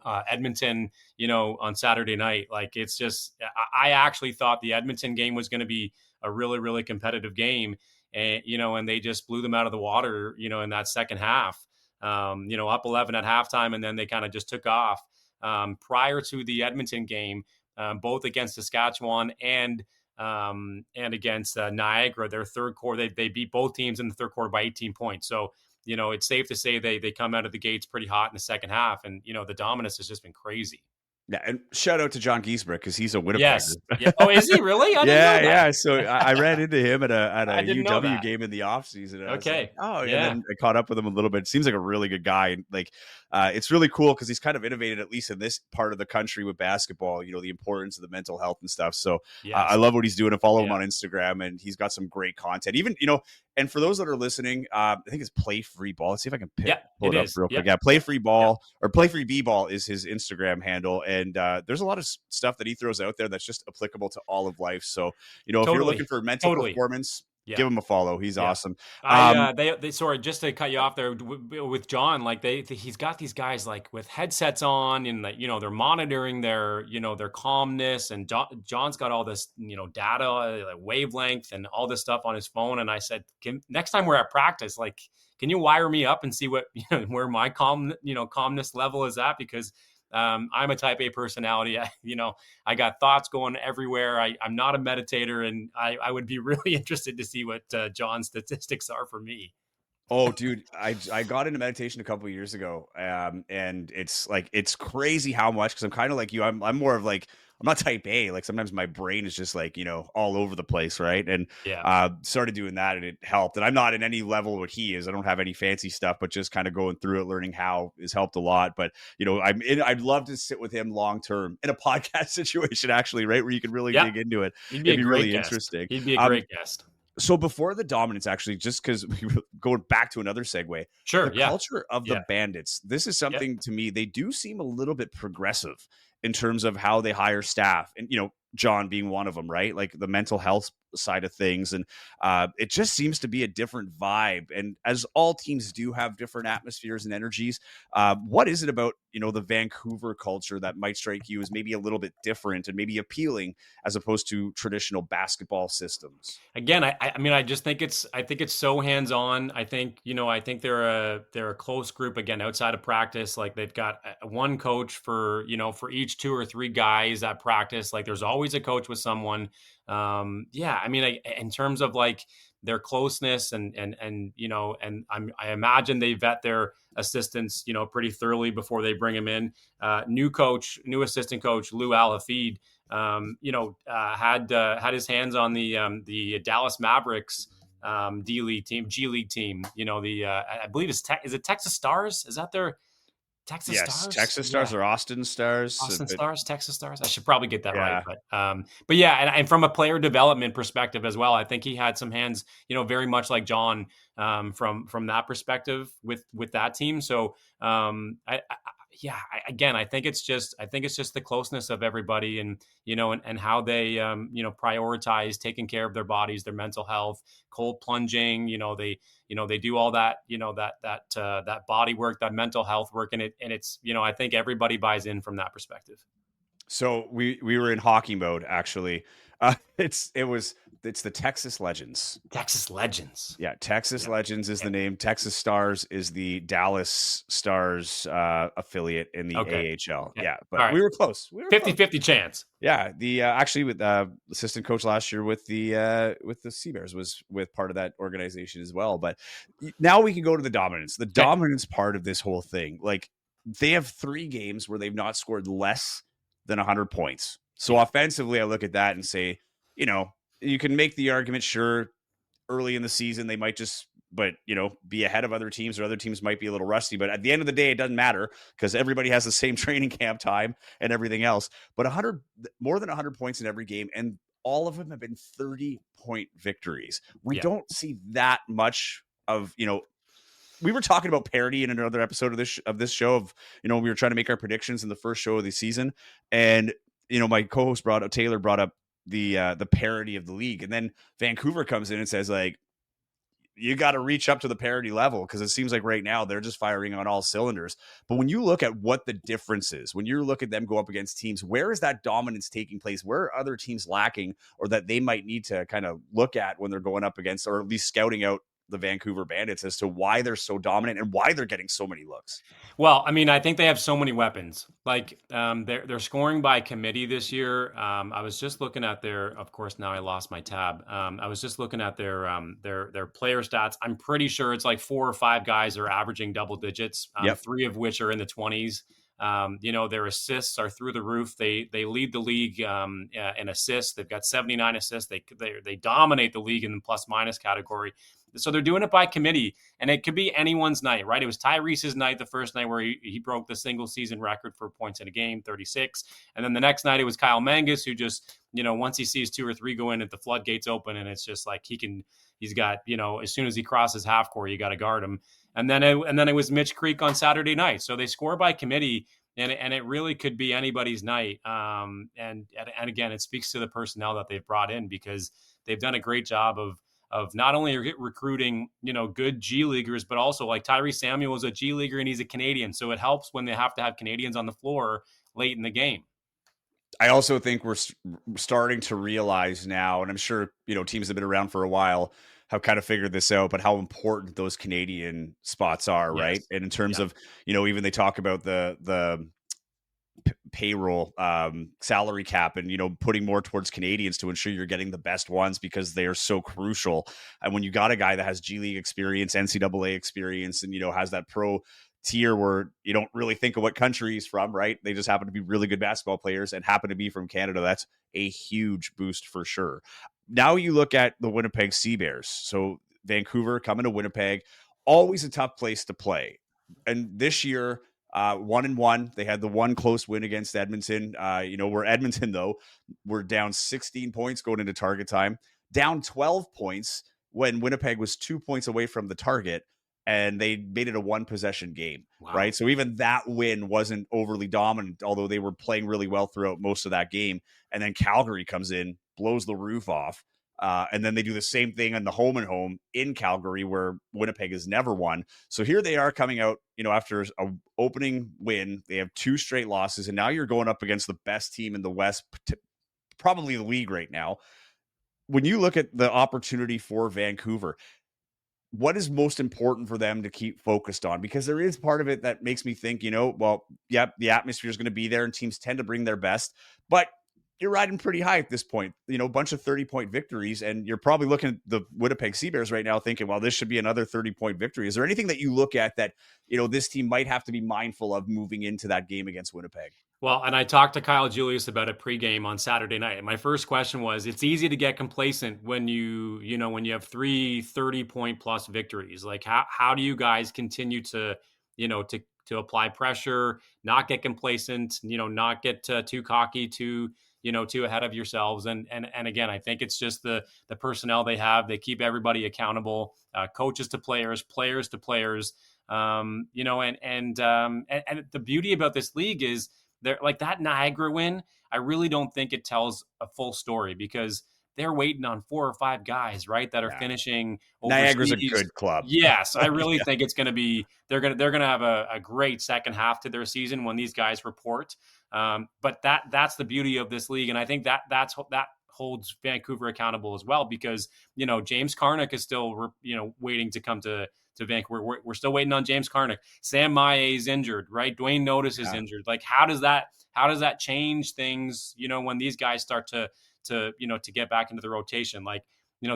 Edmonton, on Saturday night. Like it's just, I actually thought the Edmonton game was going to be a really, really competitive game, and they just blew them out of the water, in that second half, up 11 at halftime, and then they kind of just took off. Prior to the Edmonton game, both against Saskatchewan and against Niagara, their third quarter, they beat both teams in the third quarter by 18 points. So, it's safe to say they come out of the gates pretty hot in the second half, and the dominance has just been crazy. Yeah, and shout out to John Giesbrecht because he's a Winnipegger. Yes. Yeah. Oh, is he really? I didn't know that. Yeah. So I ran into him at a UW game in the offseason. Okay. Like, and then I caught up with him a little bit. Seems like a really good guy. And like, it's really cool because he's kind of innovated, at least in this part of the country with basketball, the importance of the mental health and stuff. So I love what he's doing. I follow him on Instagram, and he's got some great content. Even, and for those that are listening, I think it's Play Free Ball. Let's see if I can pull it up real quick. Yeah, Play Free Ball or Play Free B-Ball is his Instagram handle. And there's a lot of stuff that he throws out there that's just applicable to all of life. So, if you're looking for mental performance, give him a follow. He's awesome. Sorry, just to cut you off there with John, like he's got these guys like with headsets on, and like, they're monitoring their calmness, and John's got all this, data, like wavelength and all this stuff on his phone. And I said, next time we're at practice, like, can you wire me up and see what, where my calmness level is at? Because I'm a type A personality. I got thoughts going everywhere. I'm not a meditator, and I would be really interested to see what John's statistics are for me. Oh, dude, I got into meditation a couple of years ago, and it's crazy how much, because I'm kind of like you. I'm more of like, I'm not type A. Like sometimes my brain is just like, all over the place, right? And started doing that, and it helped. And I'm not in any level what he is. I don't have any fancy stuff, but just kind of going through it, learning how has helped a lot. But I'd love to sit with him long term in a podcast situation, actually, right, where you can really dig into it. It'd be really guest. Interesting. He'd be a great guest. So before the dominance, actually, just because we were going back to another segue, the culture of the Bandits, this is something to me, they do seem a little bit progressive in terms of how they hire staff. And, John being one of them, right? Like the mental health side of things. And it just seems to be a different vibe. And as all teams do have different atmospheres and energies, what is it about, the Vancouver culture that might strike you as maybe a little bit different and maybe appealing as opposed to traditional basketball systems? Again, I just think it's so hands-on. I think they're a close group, again, outside of practice. Like they've got one coach for each 2 or 3 guys at practice. Like there's always a coach with someone. In terms of like their closeness and I imagine they vet their assistants, pretty thoroughly before they bring them in. New assistant coach, Lou Alafid, had his hands on the Dallas Mavericks G League team. I believe is it Texas Stars? Is that their Texas Stars? Texas Stars or Austin Stars. Texas Stars. I should probably get that right. But and from a player development perspective as well, I think he had some hands, very much like John, from that perspective with that team. So I think it's just the closeness of everybody, and and how they prioritize taking care of their bodies, their mental health, cold plunging. They do all that, that body work, that mental health work, and it's I think everybody buys in from that perspective. So we were in hockey mode, actually. It's the Texas Legends. Texas Legends. Yeah, Texas Legends is the name. Texas Stars is the Dallas Stars affiliate in the AHL. Yeah, but we were close. 50-50 chance. Yeah, the actually with assistant coach last year with the Sea Bears was with part of that organization as well. But now we can go to the dominance. The dominance part of this whole thing. Like they have 3 games where they've not scored less than 100 points. So offensively, I look at that and say, you can make the argument, sure, early in the season, they might just but be ahead of other teams, or other teams might be a little rusty. But at the end of the day, it doesn't matter because everybody has the same training camp time and everything else. But more than 100 points in every game, and all of them have been 30-point victories. We don't see that much of, we were talking about parity in another episode of this show of, we were trying to make our predictions in the first show of the season. And, my co-host Taylor brought up the parity of the league. And then Vancouver comes in and says, like, you got to reach up to the parity level, because it seems like right now they're just firing on all cylinders. But when you look at what the difference is, when you look at them go up against teams, where is that dominance taking place? Where are other teams lacking, or that they might need to kind of look at when they're going up against, or at least scouting out the Vancouver Bandits, as to why they're so dominant and why they're getting so many looks? Well, I mean, I think they have so many weapons. Like, they're scoring by committee this year. I was just looking at of course, now I lost my tab. I was just looking at their player stats. I'm pretty sure it's like 4 or 5 guys are averaging double digits. 3 of which are in the 20s. Their assists are through the roof. They lead the league in assists. They've got 79 assists. They dominate the league in the plus minus category. So they're doing it by committee, and it could be anyone's night, right? It was Tyrese's night the first night, where he broke the single season record for points in a game, 36. And then the next night it was Kyle Mangus, who just, once he sees 2 or 3 go in, at the floodgates open, and it's just like he's got, as soon as he crosses half court, you got to guard him. And then it was Mitch Creek on Saturday night. So they score by committee, and it really could be anybody's night. And again, it speaks to the personnel that they've brought in, because they've done a great job of not only recruiting, good G Leaguers, but also, like, Tyrese Samuel is a G Leaguer and he's a Canadian. So it helps when they have to have Canadians on the floor late in the game. I also think we're starting to realize now, and I'm sure, teams have been around for a while, have kind of figured this out, but how important those Canadian spots are, yes. Right? And in terms of, even they talk about the payroll, salary cap, and putting more towards Canadians to ensure you're getting the best ones, because they are so crucial. And when you got a guy that has G League experience, NCAA experience, and has that pro tier where you don't really think of what country he's from, right? They just happen to be really good basketball players and happen to be from Canada. That's a huge boost for sure. Now you look at the Winnipeg Sea Bears. So Vancouver coming to Winnipeg, always a tough place to play. And this year, 1-1. They had the one close win against Edmonton. Where Edmonton, though, were down 16 points going into target time, down 12 points when Winnipeg was 2 points away from the target, and they made it a 1-possession game. Wow. Right? So even that win wasn't overly dominant, although they were playing really well throughout most of that game. And then Calgary comes in, blows the roof off. And then they do the same thing on the home and home in Calgary, where Winnipeg has never won. So here they are coming out, after an opening win. They have 2 straight losses, and now you're going up against the best team in the West, probably the league right now. When you look at the opportunity for Vancouver, what is most important for them to keep focused on? Because there is part of it that makes me think, the atmosphere is going to be there, and teams tend to bring their best, but you're riding pretty high at this point, a bunch of 30-point victories, and you're probably looking at the Winnipeg Sea Bears right now thinking, well, this should be another 30-point victory. Is there anything that you look at that, this team might have to be mindful of moving into that game against Winnipeg? Well, and I talked to Kyle Julius about it pregame on Saturday night. And my first question was, it's easy to get complacent when you have 3 30-point plus victories. Like, how do you guys continue to apply pressure, not get complacent, not get too cocky, too ahead of yourselves. And again, I think it's just the personnel they have. They keep everybody accountable, coaches to players, players to players. And the beauty about this league is they're like that Niagara win. I really don't think it tells a full story, because they're waiting on 4 or 5 guys, right, that are finishing overseas. Niagara's a good club. Yes, I really think it's going to be they're going to have a great second half to their season when these guys report. But that's the beauty of this league, and I think that holds Vancouver accountable as well, because James Karnik is still waiting to come to Vancouver. We're still waiting on James Karnik. Sam Maie is injured, right? Dwayne Notice is injured. Like, how does that change things? When these guys start to get back into the rotation, like,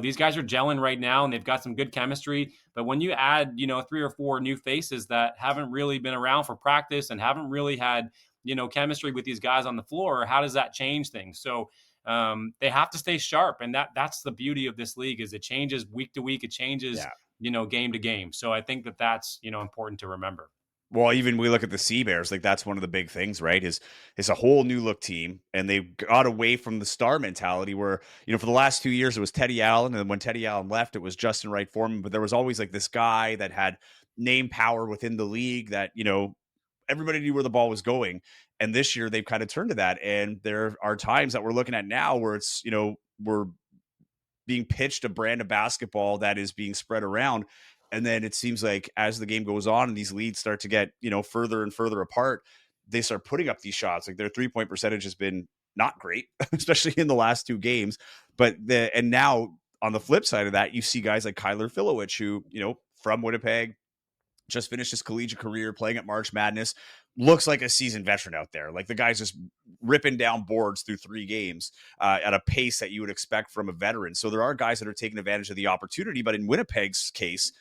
these guys are gelling right now and they've got some good chemistry. But when you add, 3 or 4 new faces that haven't really been around for practice and haven't really had, chemistry with these guys on the floor, how does that change things? So they have to stay sharp. And that's the beauty of this league, is it changes week to week. It changes, game to game. So I think that's important to remember. Well, even we look at the Sea Bears, like that's one of the big things, right? Is a whole new look team, and they got away from the star mentality where, for the last 2 years it was Teddy Allen, and then when Teddy Allen left, it was Justin Wright Foreman, but there was always like this guy that had name power within the league that, everybody knew where the ball was going. And this year they've kind of turned to that. And there are times that we're looking at now where it's, we're being pitched a brand of basketball that is being spread around. And then it seems like as the game goes on and these leads start to get, further and further apart, they start putting up these shots. Like their 3-point percentage has been not great, especially in the last 2 games. And now on the flip side of that, you see guys like Kyler Filowich, who, from Winnipeg, just finished his collegiate career playing at March Madness, looks like a seasoned veteran out there. Like the guy's just ripping down boards through 3 games at a pace that you would expect from a veteran. So there are guys that are taking advantage of the opportunity, but in Winnipeg's case,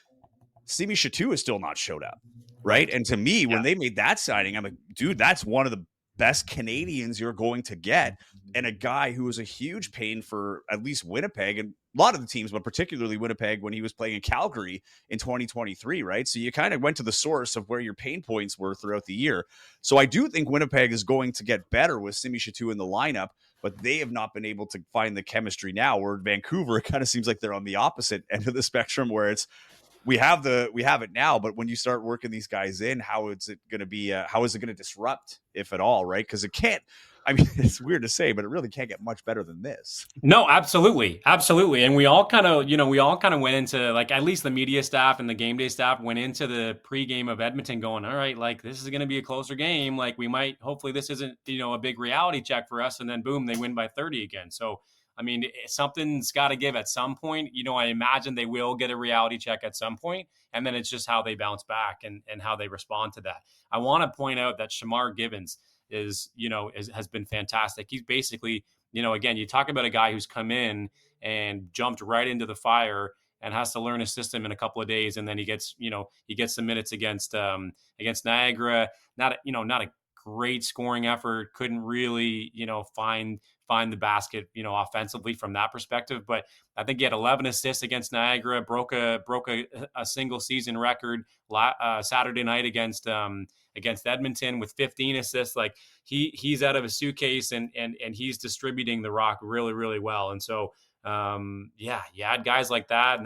Simi Chateau has still not showed up. Right. And to me, when they made that signing, I'm like, dude, that's one of the best Canadians you're going to get. And a guy who was a huge pain for at least Winnipeg and a lot of the teams, but particularly Winnipeg when he was playing in Calgary in 2023, right? So you kind of went to the source of where your pain points were throughout the year. So I do think Winnipeg is going to get better with Simi Chateau in the lineup, but they have not been able to find the chemistry now, where Vancouver, it kind of seems like they're on the opposite end of the spectrum, where it's, we have it now, but when you start working these guys in, how is it going to be? How is it going to disrupt, if at all? Right? Because it can't. I mean, it's weird to say, but it really can't get much better than this. No, absolutely, and we all kind of went into, like, at least the media staff and the game day staff went into the pregame of Edmonton going, all right, like this is going to be a closer game. Like we might, hopefully, this isn't a big reality check for us, and then boom, they win by 30 again. So. I mean, something's got to give at some point. I imagine they will get a reality check at some point, and then it's just how they bounce back and how they respond to that. I want to point out that Shamar Gibbons has been fantastic. He's basically, again, you talk about a guy who's come in and jumped right into the fire and has to learn a system in a couple of days, and then he gets some minutes against Niagara. Not a great scoring effort. Couldn't really, find the basket, offensively from that perspective. But I think he had 11 assists against Niagara, broke a single season record Saturday night against Edmonton with 15 assists. Like he's out of a suitcase and he's distributing the rock really, really well. And so, you add guys like that, and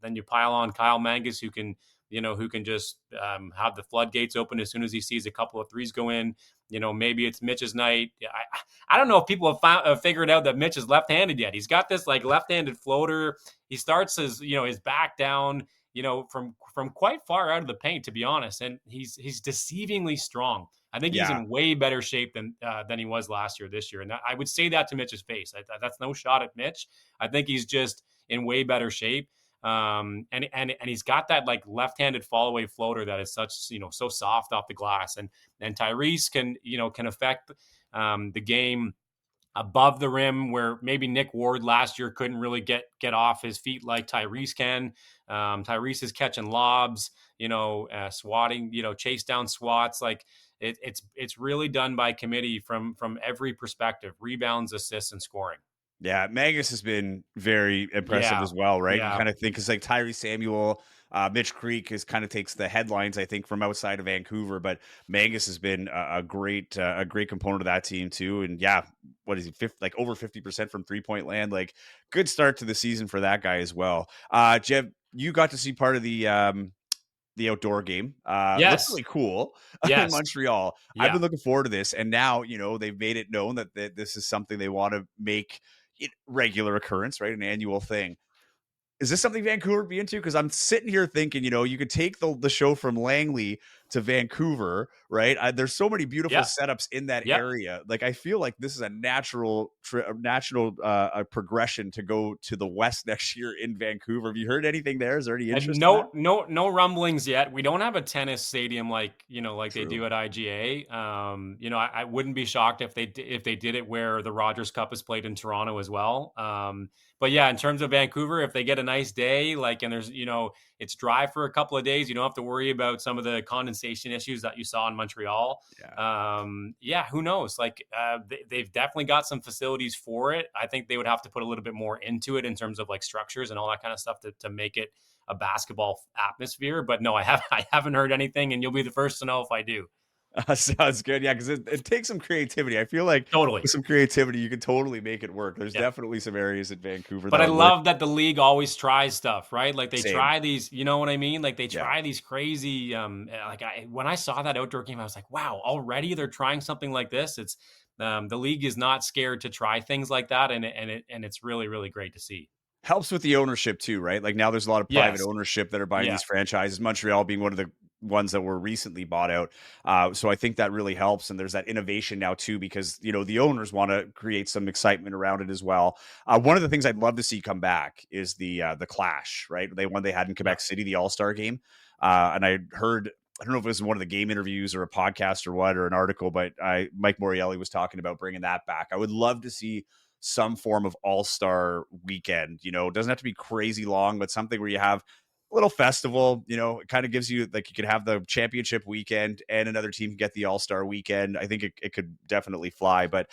then you pile on Kyle Mangus, who can just have the floodgates open as soon as he sees a couple of threes go in. Maybe it's Mitch's night. I don't know if people have figured out that Mitch is left-handed yet. He's got this like left-handed floater. He starts his back down, from quite far out of the paint, to be honest. And he's deceivingly strong. I think he's in way better shape than he was last year, this year. And I would say that to Mitch's face. That's no shot at Mitch. I think he's just in way better shape. And he's got that like left-handed fall away floater that is such, so soft off the glass, and Tyrese can affect the game above the rim, where maybe Nick Ward last year couldn't really get off his feet like Tyrese can. Tyrese is catching lobs, swatting, chase down swats. Like it's really done by committee from every perspective: rebounds, assists, and scoring. Yeah, Magus has been very impressive as well, right? Yeah. You kind of think it's like Tyree Samuel, Mitch Creek kind of takes the headlines, I think, from outside of Vancouver, but Magus has been a great component of that team too. And what is he? Like over 50% from 3-point land. Like good start to the season for that guy as well. Jeb, you got to see part of the outdoor game. Yes. Looks really cool Yes. in Montreal. Yeah. I've been looking forward to this. And now, they've made it known that this is something they want to make it regular occurrence, right? An annual thing. Is this something Vancouver would be into? Because I'm sitting here thinking, you could take the show from Langley to Vancouver, right? There's so many beautiful setups in that area. Like I feel like this is a natural progression to go to the West next year in Vancouver. Have you heard anything there? Is there any interest? No rumblings yet. We don't have a tennis stadium like they do at IGA. I wouldn't be shocked if they did it where the Rogers Cup is played in Toronto as well. But yeah, in terms of Vancouver, if they get a nice day, and there's, it's dry for a couple of days, you don't have to worry about some of the condensation issues that you saw in Montreal. Who knows? They've definitely got some facilities for it. I think they would have to put a little bit more into it in terms of like structures and all that kind of stuff to make it a basketball atmosphere. But no, I haven't heard anything, and you'll be the first to know if I do. Sounds good. Yeah, because it takes some creativity. I feel like Totally. with some creativity, you can totally make it work. There's Yeah. definitely some areas in Vancouver But that I would work. love that the league always tries stuff, right? Like they Same. try these, you know what I mean? Like they Yeah. try these crazy, when I saw that outdoor game, I was like, wow, already they're trying something like this. It's the league is not scared to try things like that, and it's really, really great to see. Helps with the ownership too, right? Like now there's a lot of private Yes. ownership that are buying Yeah. these franchises, Montreal being one of the ones that were recently bought out. So I think that really helps. And there's that innovation now too, because, the owners want to create some excitement around it as well. One of the things I'd love to see come back is the Clash, right? They had in Quebec City, the All-Star game. And I heard, I don't know if it was one of the game interviews or a podcast or what, or an article, but Mike Morielli was talking about bringing that back. I would love to see some form of all-star weekend. It doesn't have to be crazy long, but something where you have a little festival, it kind of gives you, like, you could have the championship weekend and another team can get the all-star weekend. I think it could definitely fly, but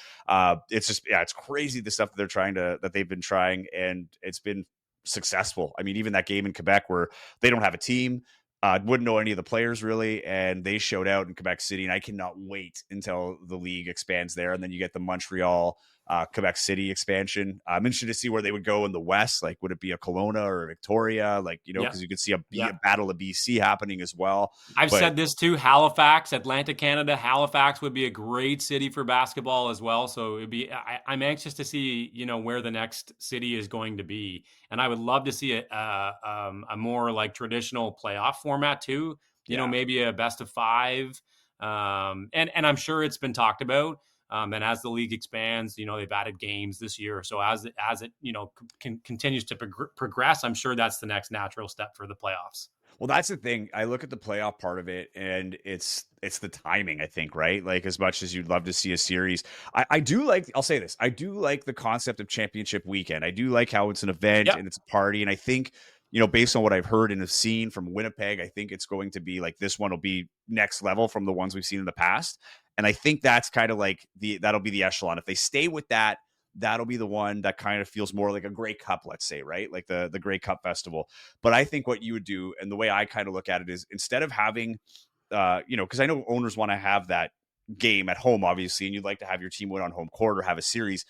it's just, it's crazy the stuff that they've been trying, and it's been successful. I mean, even that game in Quebec where they don't have a team, wouldn't know any of the players really, and they showed out in Quebec City, and I cannot wait until the league expands there, and then you get the Montreal Quebec City expansion. I'm interested to see where they would go in the West. Like, would it be a Kelowna or a Victoria? Like, because you could see a battle of BC happening as well. I've said this too. Halifax, Atlantic Canada, Halifax would be a great city for basketball as well. So it'd be, I'm anxious to see, where the next city is going to be. And I would love to see a more like traditional playoff format too, maybe a best of 5. And I'm sure it's been talked about. And as the league expands, they've added games this year. So as it continues to progress, I'm sure that's the next natural step for the playoffs. Well, that's the thing. I look at the playoff part of it, and it's the timing, I think, right? Like, as much as you'd love to see a series, I do like, I'll say this, I do like the concept of championship weekend. I do like how it's an event and it's a party. And I think, based on what I've heard and have seen from Winnipeg, I think it's going to be like, this one will be next level from the ones we've seen in the past. And I think that's kind of like that'll be the echelon. If they stay with that, that'll be the one that kind of feels more like a Grey Cup, let's say, right? Like the Grey Cup festival. But I think what you would do, and the way I kind of look at it, is instead of having, because I know owners want to have that game at home, obviously, and you'd like to have your team win on home court or have a series.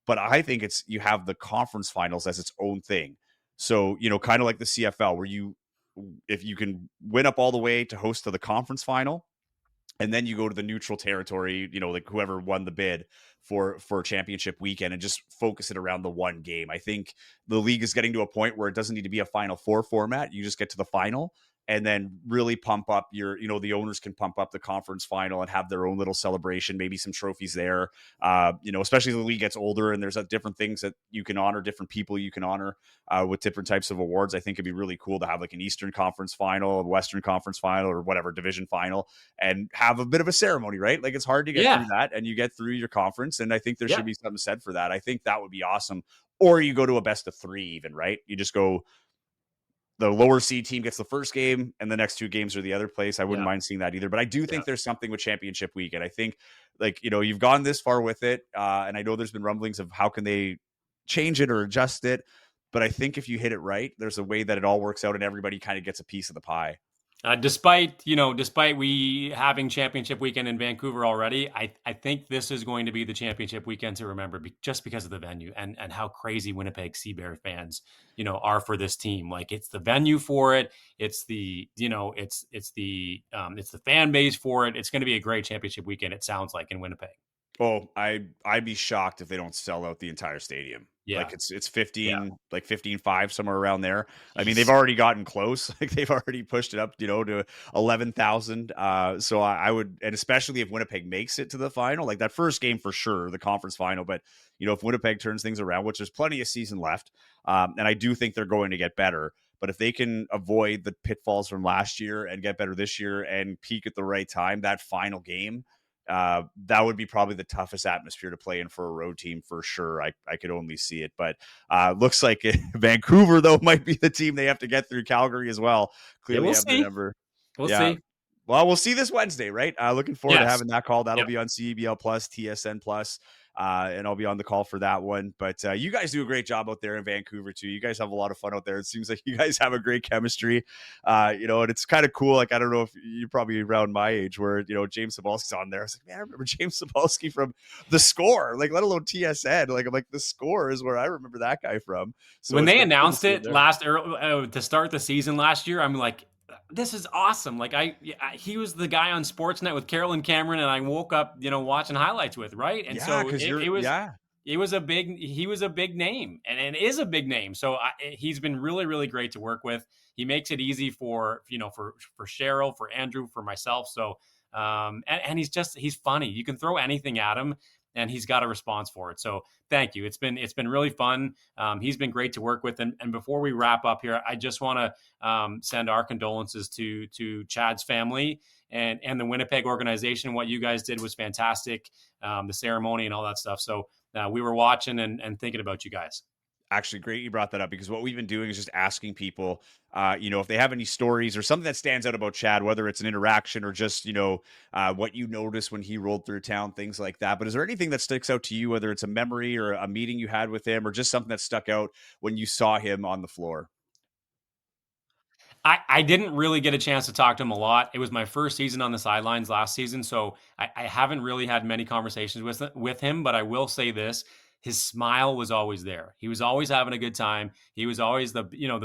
But I think you have the conference finals as its own thing. So, kind of like the CFL, where if you can win up all the way to host to the conference final, and then you go to the neutral territory, like whoever won the bid for championship weekend, and just focus it around the one game. I think the league is getting to a point where it doesn't need to be a Final Four format. You just get to the final and then really pump up the owners can pump up the conference final and have their own little celebration, maybe some trophies there. Especially as the league gets older and there's different things that you can honor, different people you can honor with different types of awards. I think it'd be really cool to have like an Eastern Conference final, a Western Conference final, or whatever division final, and have a bit of a ceremony, right? Like, it's hard to get through that, and you get through your conference. And I think there should be something said for that. I think that would be awesome. Or you go to a best of 3 even, right? You just go, the lower seed team gets the first game and the next 2 games are the other place. I wouldn't mind seeing that either. But I do think there's something with championship week. And I think, like, you've gone this far with it. And I know there's been rumblings of how can they change it or adjust it. But I think if you hit it right, there's a way that it all works out and everybody kind of gets a piece of the pie. Despite we having championship weekend in Vancouver already, I think this is going to be the championship weekend to remember, just because of the venue and how crazy Winnipeg CBear fans, are for this team. Like, it's the venue for it. It's the, it's the fan base for it. It's going to be a great championship weekend, it sounds like, in Winnipeg. Oh, I'd be shocked if they don't sell out the entire stadium. Yeah. Like, it's 15, like 15.5, somewhere around there. I mean, they've already gotten close. Like, they've already pushed it up, to 11,000. So I would, and especially if Winnipeg makes it to the final, like that first game for sure, the conference final. But, if Winnipeg turns things around, which there's plenty of season left, and I do think they're going to get better. But if they can avoid the pitfalls from last year and get better this year and peak at the right time, that final game, that would be probably the toughest atmosphere to play in for a road team for sure. I could only see it, but looks like Vancouver though might be the team they have to get through. Calgary as well. Clearly have the number. We'll see. Well, we'll see this Wednesday, right? Looking forward to having that call. That'll be on CEBL Plus, TSN Plus. and I'll be on the call for that one. But you guys do a great job out there in Vancouver too. You guys have a lot of fun out there. It seems like you guys have a great chemistry, and it's kind of cool. Like, I don't know if you're probably around my age where, James Cebulski's on there. I was like, man, I remember James Cebulski from The Score, like, let alone TSN. Like, I'm like, The Score is where I remember that guy from. So when it's they been cool to announced see him it there. to start the season last year, I'm like, this is awesome. Like he was the guy on Sportsnet with Carolyn Cameron, and I woke up, watching highlights with, right. And Yeah, so because he was a big name and is a big name. So he's been really, really great to work with. He makes it easy for Cheryl, for Andrew, for myself. So, and he's funny. You can throw anything at him and he's got a response for it. So thank you. It's been really fun. He's been great to work with. And before we wrap up here, I just want to send our condolences to Chad's family and the Winnipeg organization. What you guys did was fantastic. The ceremony and all that stuff. So we were watching and thinking about you guys. Actually, great you brought that up, because what we've been doing is just asking people, if they have any stories or something that stands out about Chad, whether it's an interaction or just, what you noticed when he rolled through town, things like that. But is there anything that sticks out to you, whether it's a memory or a meeting you had with him or just something that stuck out when you saw him on the floor? I didn't really get a chance to talk to him a lot. It was my first season on the sidelines last season, so I haven't really had many conversations with him. But I will say this: his smile was always there. He was always having a good time. He was always the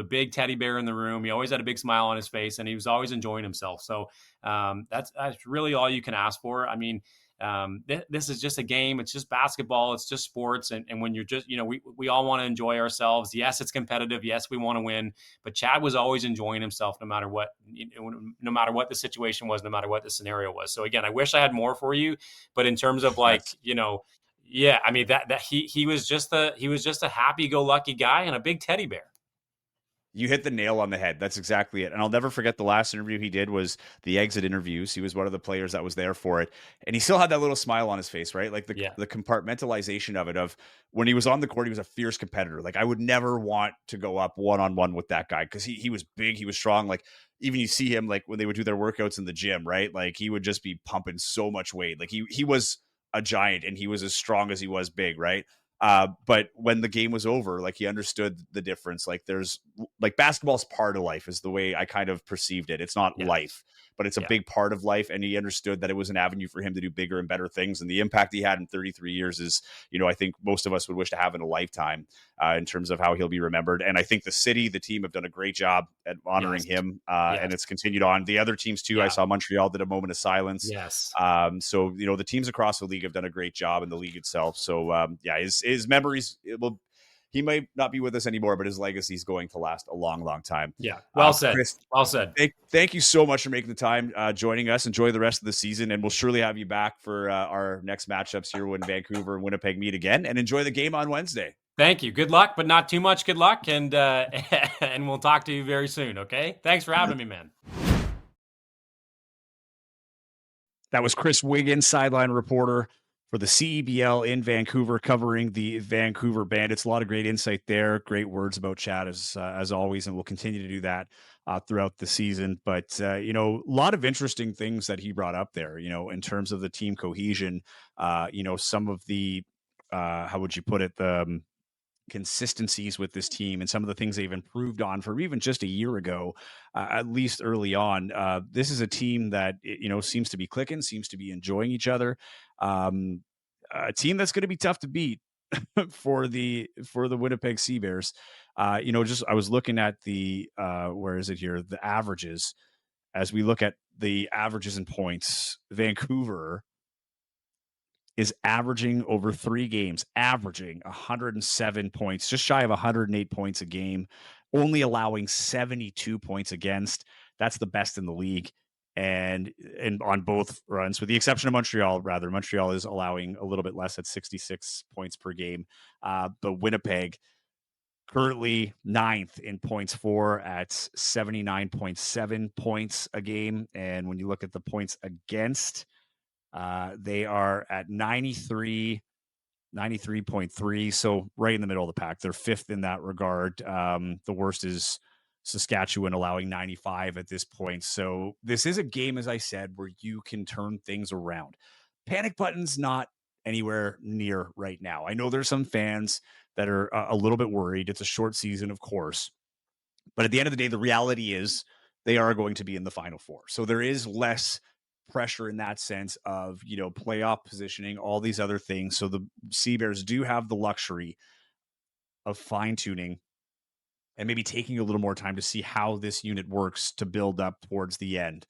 big teddy bear in the room. He always had a big smile on his face, and he was always enjoying himself. So that's really all you can ask for. I mean, this is just a game. It's just basketball. It's just sports. And when you're just, we all want to enjoy ourselves. Yes, it's competitive. Yes, we want to win. But Chad was always enjoying himself, no matter what the situation was, no matter what the scenario was. So again, I wish I had more for you, but in terms of yeah, I mean that he was just a happy-go-lucky guy and a big teddy bear. You hit the nail on the head. That's exactly it. And I'll never forget the last interview he did was the exit interviews. He was one of the players that was there for it. And he still had that little smile on his face, right? Like the compartmentalization of it, of when he was on the court, he was a fierce competitor. Like, I would never want to go up one-on-one with that guy, because he was big, he was strong. Like, even you see him, like, when they would do their workouts in the gym, right? Like, he would just be pumping so much weight. Like, he was a giant, and he was as strong as he was big, right? But when the game was over, like, he understood the difference. Like, there's like, basketball's part of life is the way I kind of perceived it. It's not life, but it's a big part of life. And he understood that it was an avenue for him to do bigger and better things. And the impact he had in 33 years is, I think most of us would wish to have in a lifetime, in terms of how he'll be remembered. And I think the city, the team have done a great job at honoring him. And it's continued on. The other teams too. I saw Montreal did a moment of silence. Yes. So, the teams across the league have done a great job, in the league itself. So, his memories, he might not be with us anymore, but his legacy is going to last a long, long time. Yeah. Well said. Chris, well said. Thank you so much for making the time, joining us. Enjoy the rest of the season, and we'll surely have you back for our next matchups here when Vancouver and Winnipeg meet again, and enjoy the game on Wednesday. Thank you. Good luck, but not too much good luck. And, and we'll talk to you very soon. Okay. Thanks for having me, man. That was Chris Wiggins, sideline reporter for the CEBL in Vancouver, covering the Vancouver Bandits. A lot of great insight there. Great words about Chad, as always, and we'll continue to do that throughout the season. But, a lot of interesting things that he brought up there, in terms of the team cohesion, some of the, how would you put it, the consistencies with this team and some of the things they've improved on from even just a year ago, at least early on. This is a team that, seems to be clicking, seems to be enjoying each other. A team that's going to be tough to beat for the Winnipeg Sea Bears. I was looking at the, where is it here? The averages. As we look at the averages and points, Vancouver is averaging over 3 games, averaging 107 points, just shy of 108 points a game, only allowing 72 points against. That's the best in the league. And on both runs, with the exception of Montreal, Montreal is allowing a little bit less at 66 points per game. But Winnipeg currently 9th in points for at 79.7 points a game. And when you look at the points against, they are at 93.3. So right in the middle of the pack. They're 5th in that regard. The worst is Saskatchewan, allowing 95 at this point. So this is a game, as I said, where you can turn things around. Panic button's not anywhere near right now. I know there's some fans that are a little bit worried. It's a short season, of course. But at the end of the day, the reality is they are going to be in the Final Four. So there is less pressure in that sense of, playoff positioning, all these other things. So the Sea Bears do have the luxury of fine-tuning and maybe taking a little more time to see how this unit works to build up towards the end.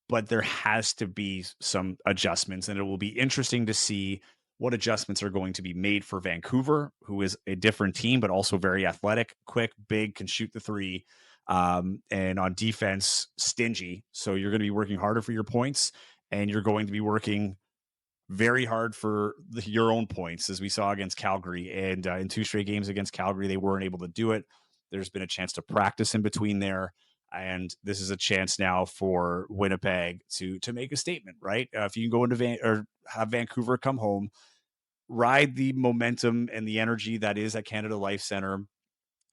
But there has to be some adjustments, and it will be interesting to see what adjustments are going to be made for Vancouver, who is a different team, but also very athletic, quick, big, can shoot the three, and on defense, stingy. So you're going to be working harder for your points, and you're going to be working very hard for your own points, as we saw against Calgary. And in 2 straight games against Calgary, they weren't able to do it. There's been a chance to practice in between there. And this is a chance now for Winnipeg to make a statement, right? If you can go into have Vancouver come home, ride the momentum and the energy that is at Canada Life Center,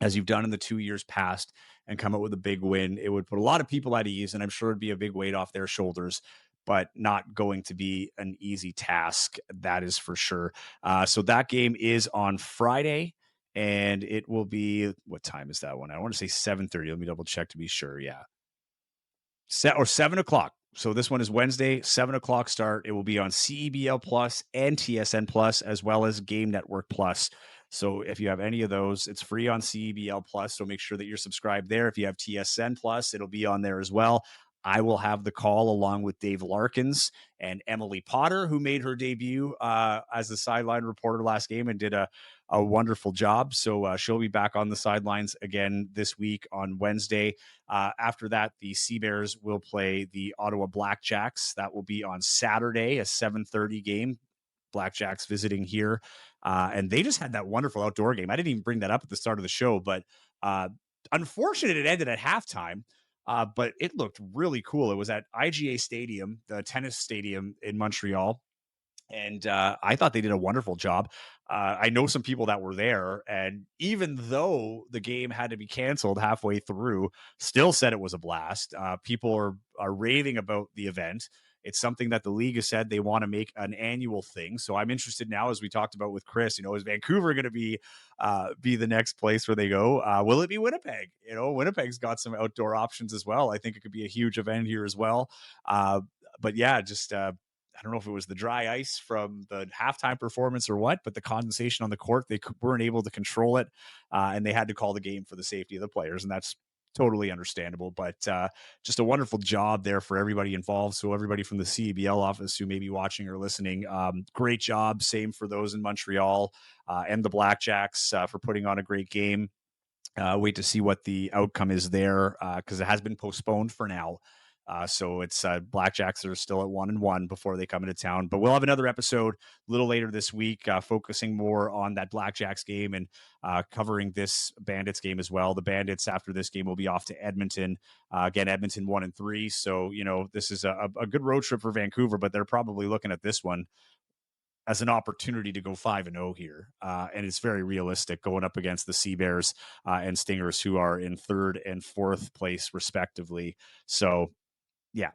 as you've done in the 2 years past, and come out with a big win. It would put a lot of people at ease, and I'm sure it'd be a big weight off their shoulders, but not going to be an easy task. That is for sure. So that game is on Friday. And it will be, what time is that one? I want to say 7:30. Let me double check to be sure. Yeah. 7 o'clock. So this one is Wednesday, 7 o'clock start. It will be on CEBL Plus and TSN Plus, as well as Game Network Plus. So if you have any of those, it's free on CEBL Plus. So make sure that you're subscribed there. If you have TSN Plus, it'll be on there as well. I will have the call along with Dave Larkins and Emily Potter, who made her debut as the sideline reporter last game and did a wonderful job. So she'll be back on the sidelines again this week on Wednesday. After that, the Sea Bears will play the Ottawa Blackjacks. That will be on Saturday, a 7:30 game. Blackjacks visiting here. And they just had that wonderful outdoor game. I didn't even bring that up at the start of the show, but unfortunate it ended at halftime. But it looked really cool. It was at IGA Stadium, the tennis stadium in Montreal. And I thought they did a wonderful job. I know some people that were there, and even though the game had to be canceled halfway through, still said it was a blast. People are raving about the event. It's something that the league has said they want to make an annual thing. So I'm interested now, as we talked about with Chris, is Vancouver going to be the next place where they go? Will it be Winnipeg? Winnipeg's got some outdoor options as well. I think it could be a huge event here as well. But yeah, just I don't know if it was the dry ice from the halftime performance or what, but the condensation on the court, they weren't able to control it, and they had to call the game for the safety of the players, and that's totally understandable. But just a wonderful job there for everybody involved. So everybody from the CEBL office who may be watching or listening, great job. Same for those in Montreal and the Blackjacks for putting on a great game. Wait to see what the outcome is there because it has been postponed for now. So it's Blackjacks that are still at 1-1 before they come into town. But we'll have another episode a little later this week, focusing more on that Blackjacks game and covering this Bandits game as well. The Bandits after this game will be off to Edmonton. Again, Edmonton 1-3. So, this is a good road trip for Vancouver, but they're probably looking at this one as an opportunity to go 5-0 here. And it's very realistic going up against the Sea Bears and Stingers, who are in 3rd and 4th place respectively. So, yeah.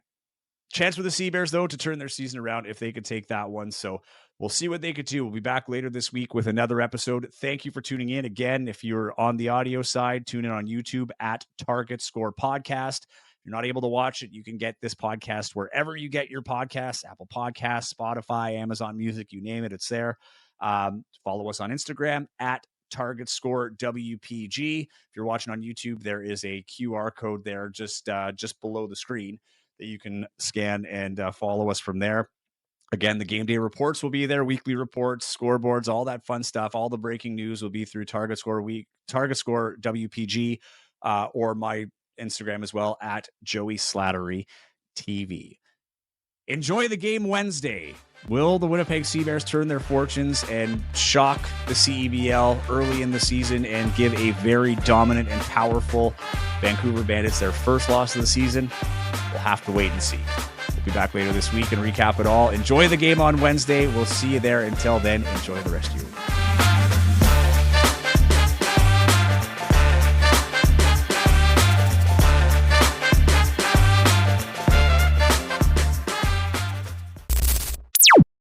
Chance for the Sea Bears, though, to turn their season around if they could take that one. So we'll see what they could do. We'll be back later this week with another episode. Thank you for tuning in. Again, if you're on the audio side, tune in on YouTube at Target Score Podcast. If you're not able to watch it, you can get this podcast wherever you get your podcasts, Apple Podcasts, Spotify, Amazon Music, you name it, it's there. Follow us on Instagram at Target Score WPG. If you're watching on YouTube, there is a QR code there just below the screen that you can scan and follow us from there. Again, the game day reports will be there, weekly reports, scoreboards, all that fun stuff. All the breaking news will be through Target Score WPG, or my Instagram as well at Joey Slattery TV. Enjoy the game Wednesday. Will the Winnipeg Sea Bears turn their fortunes and shock the CEBL early in the season and give a very dominant and powerful Vancouver Bandits their first loss of the season? We'll have to wait and see. We'll be back later this week and recap it all. Enjoy the game on Wednesday. We'll see you there. Until then, enjoy the rest of your week.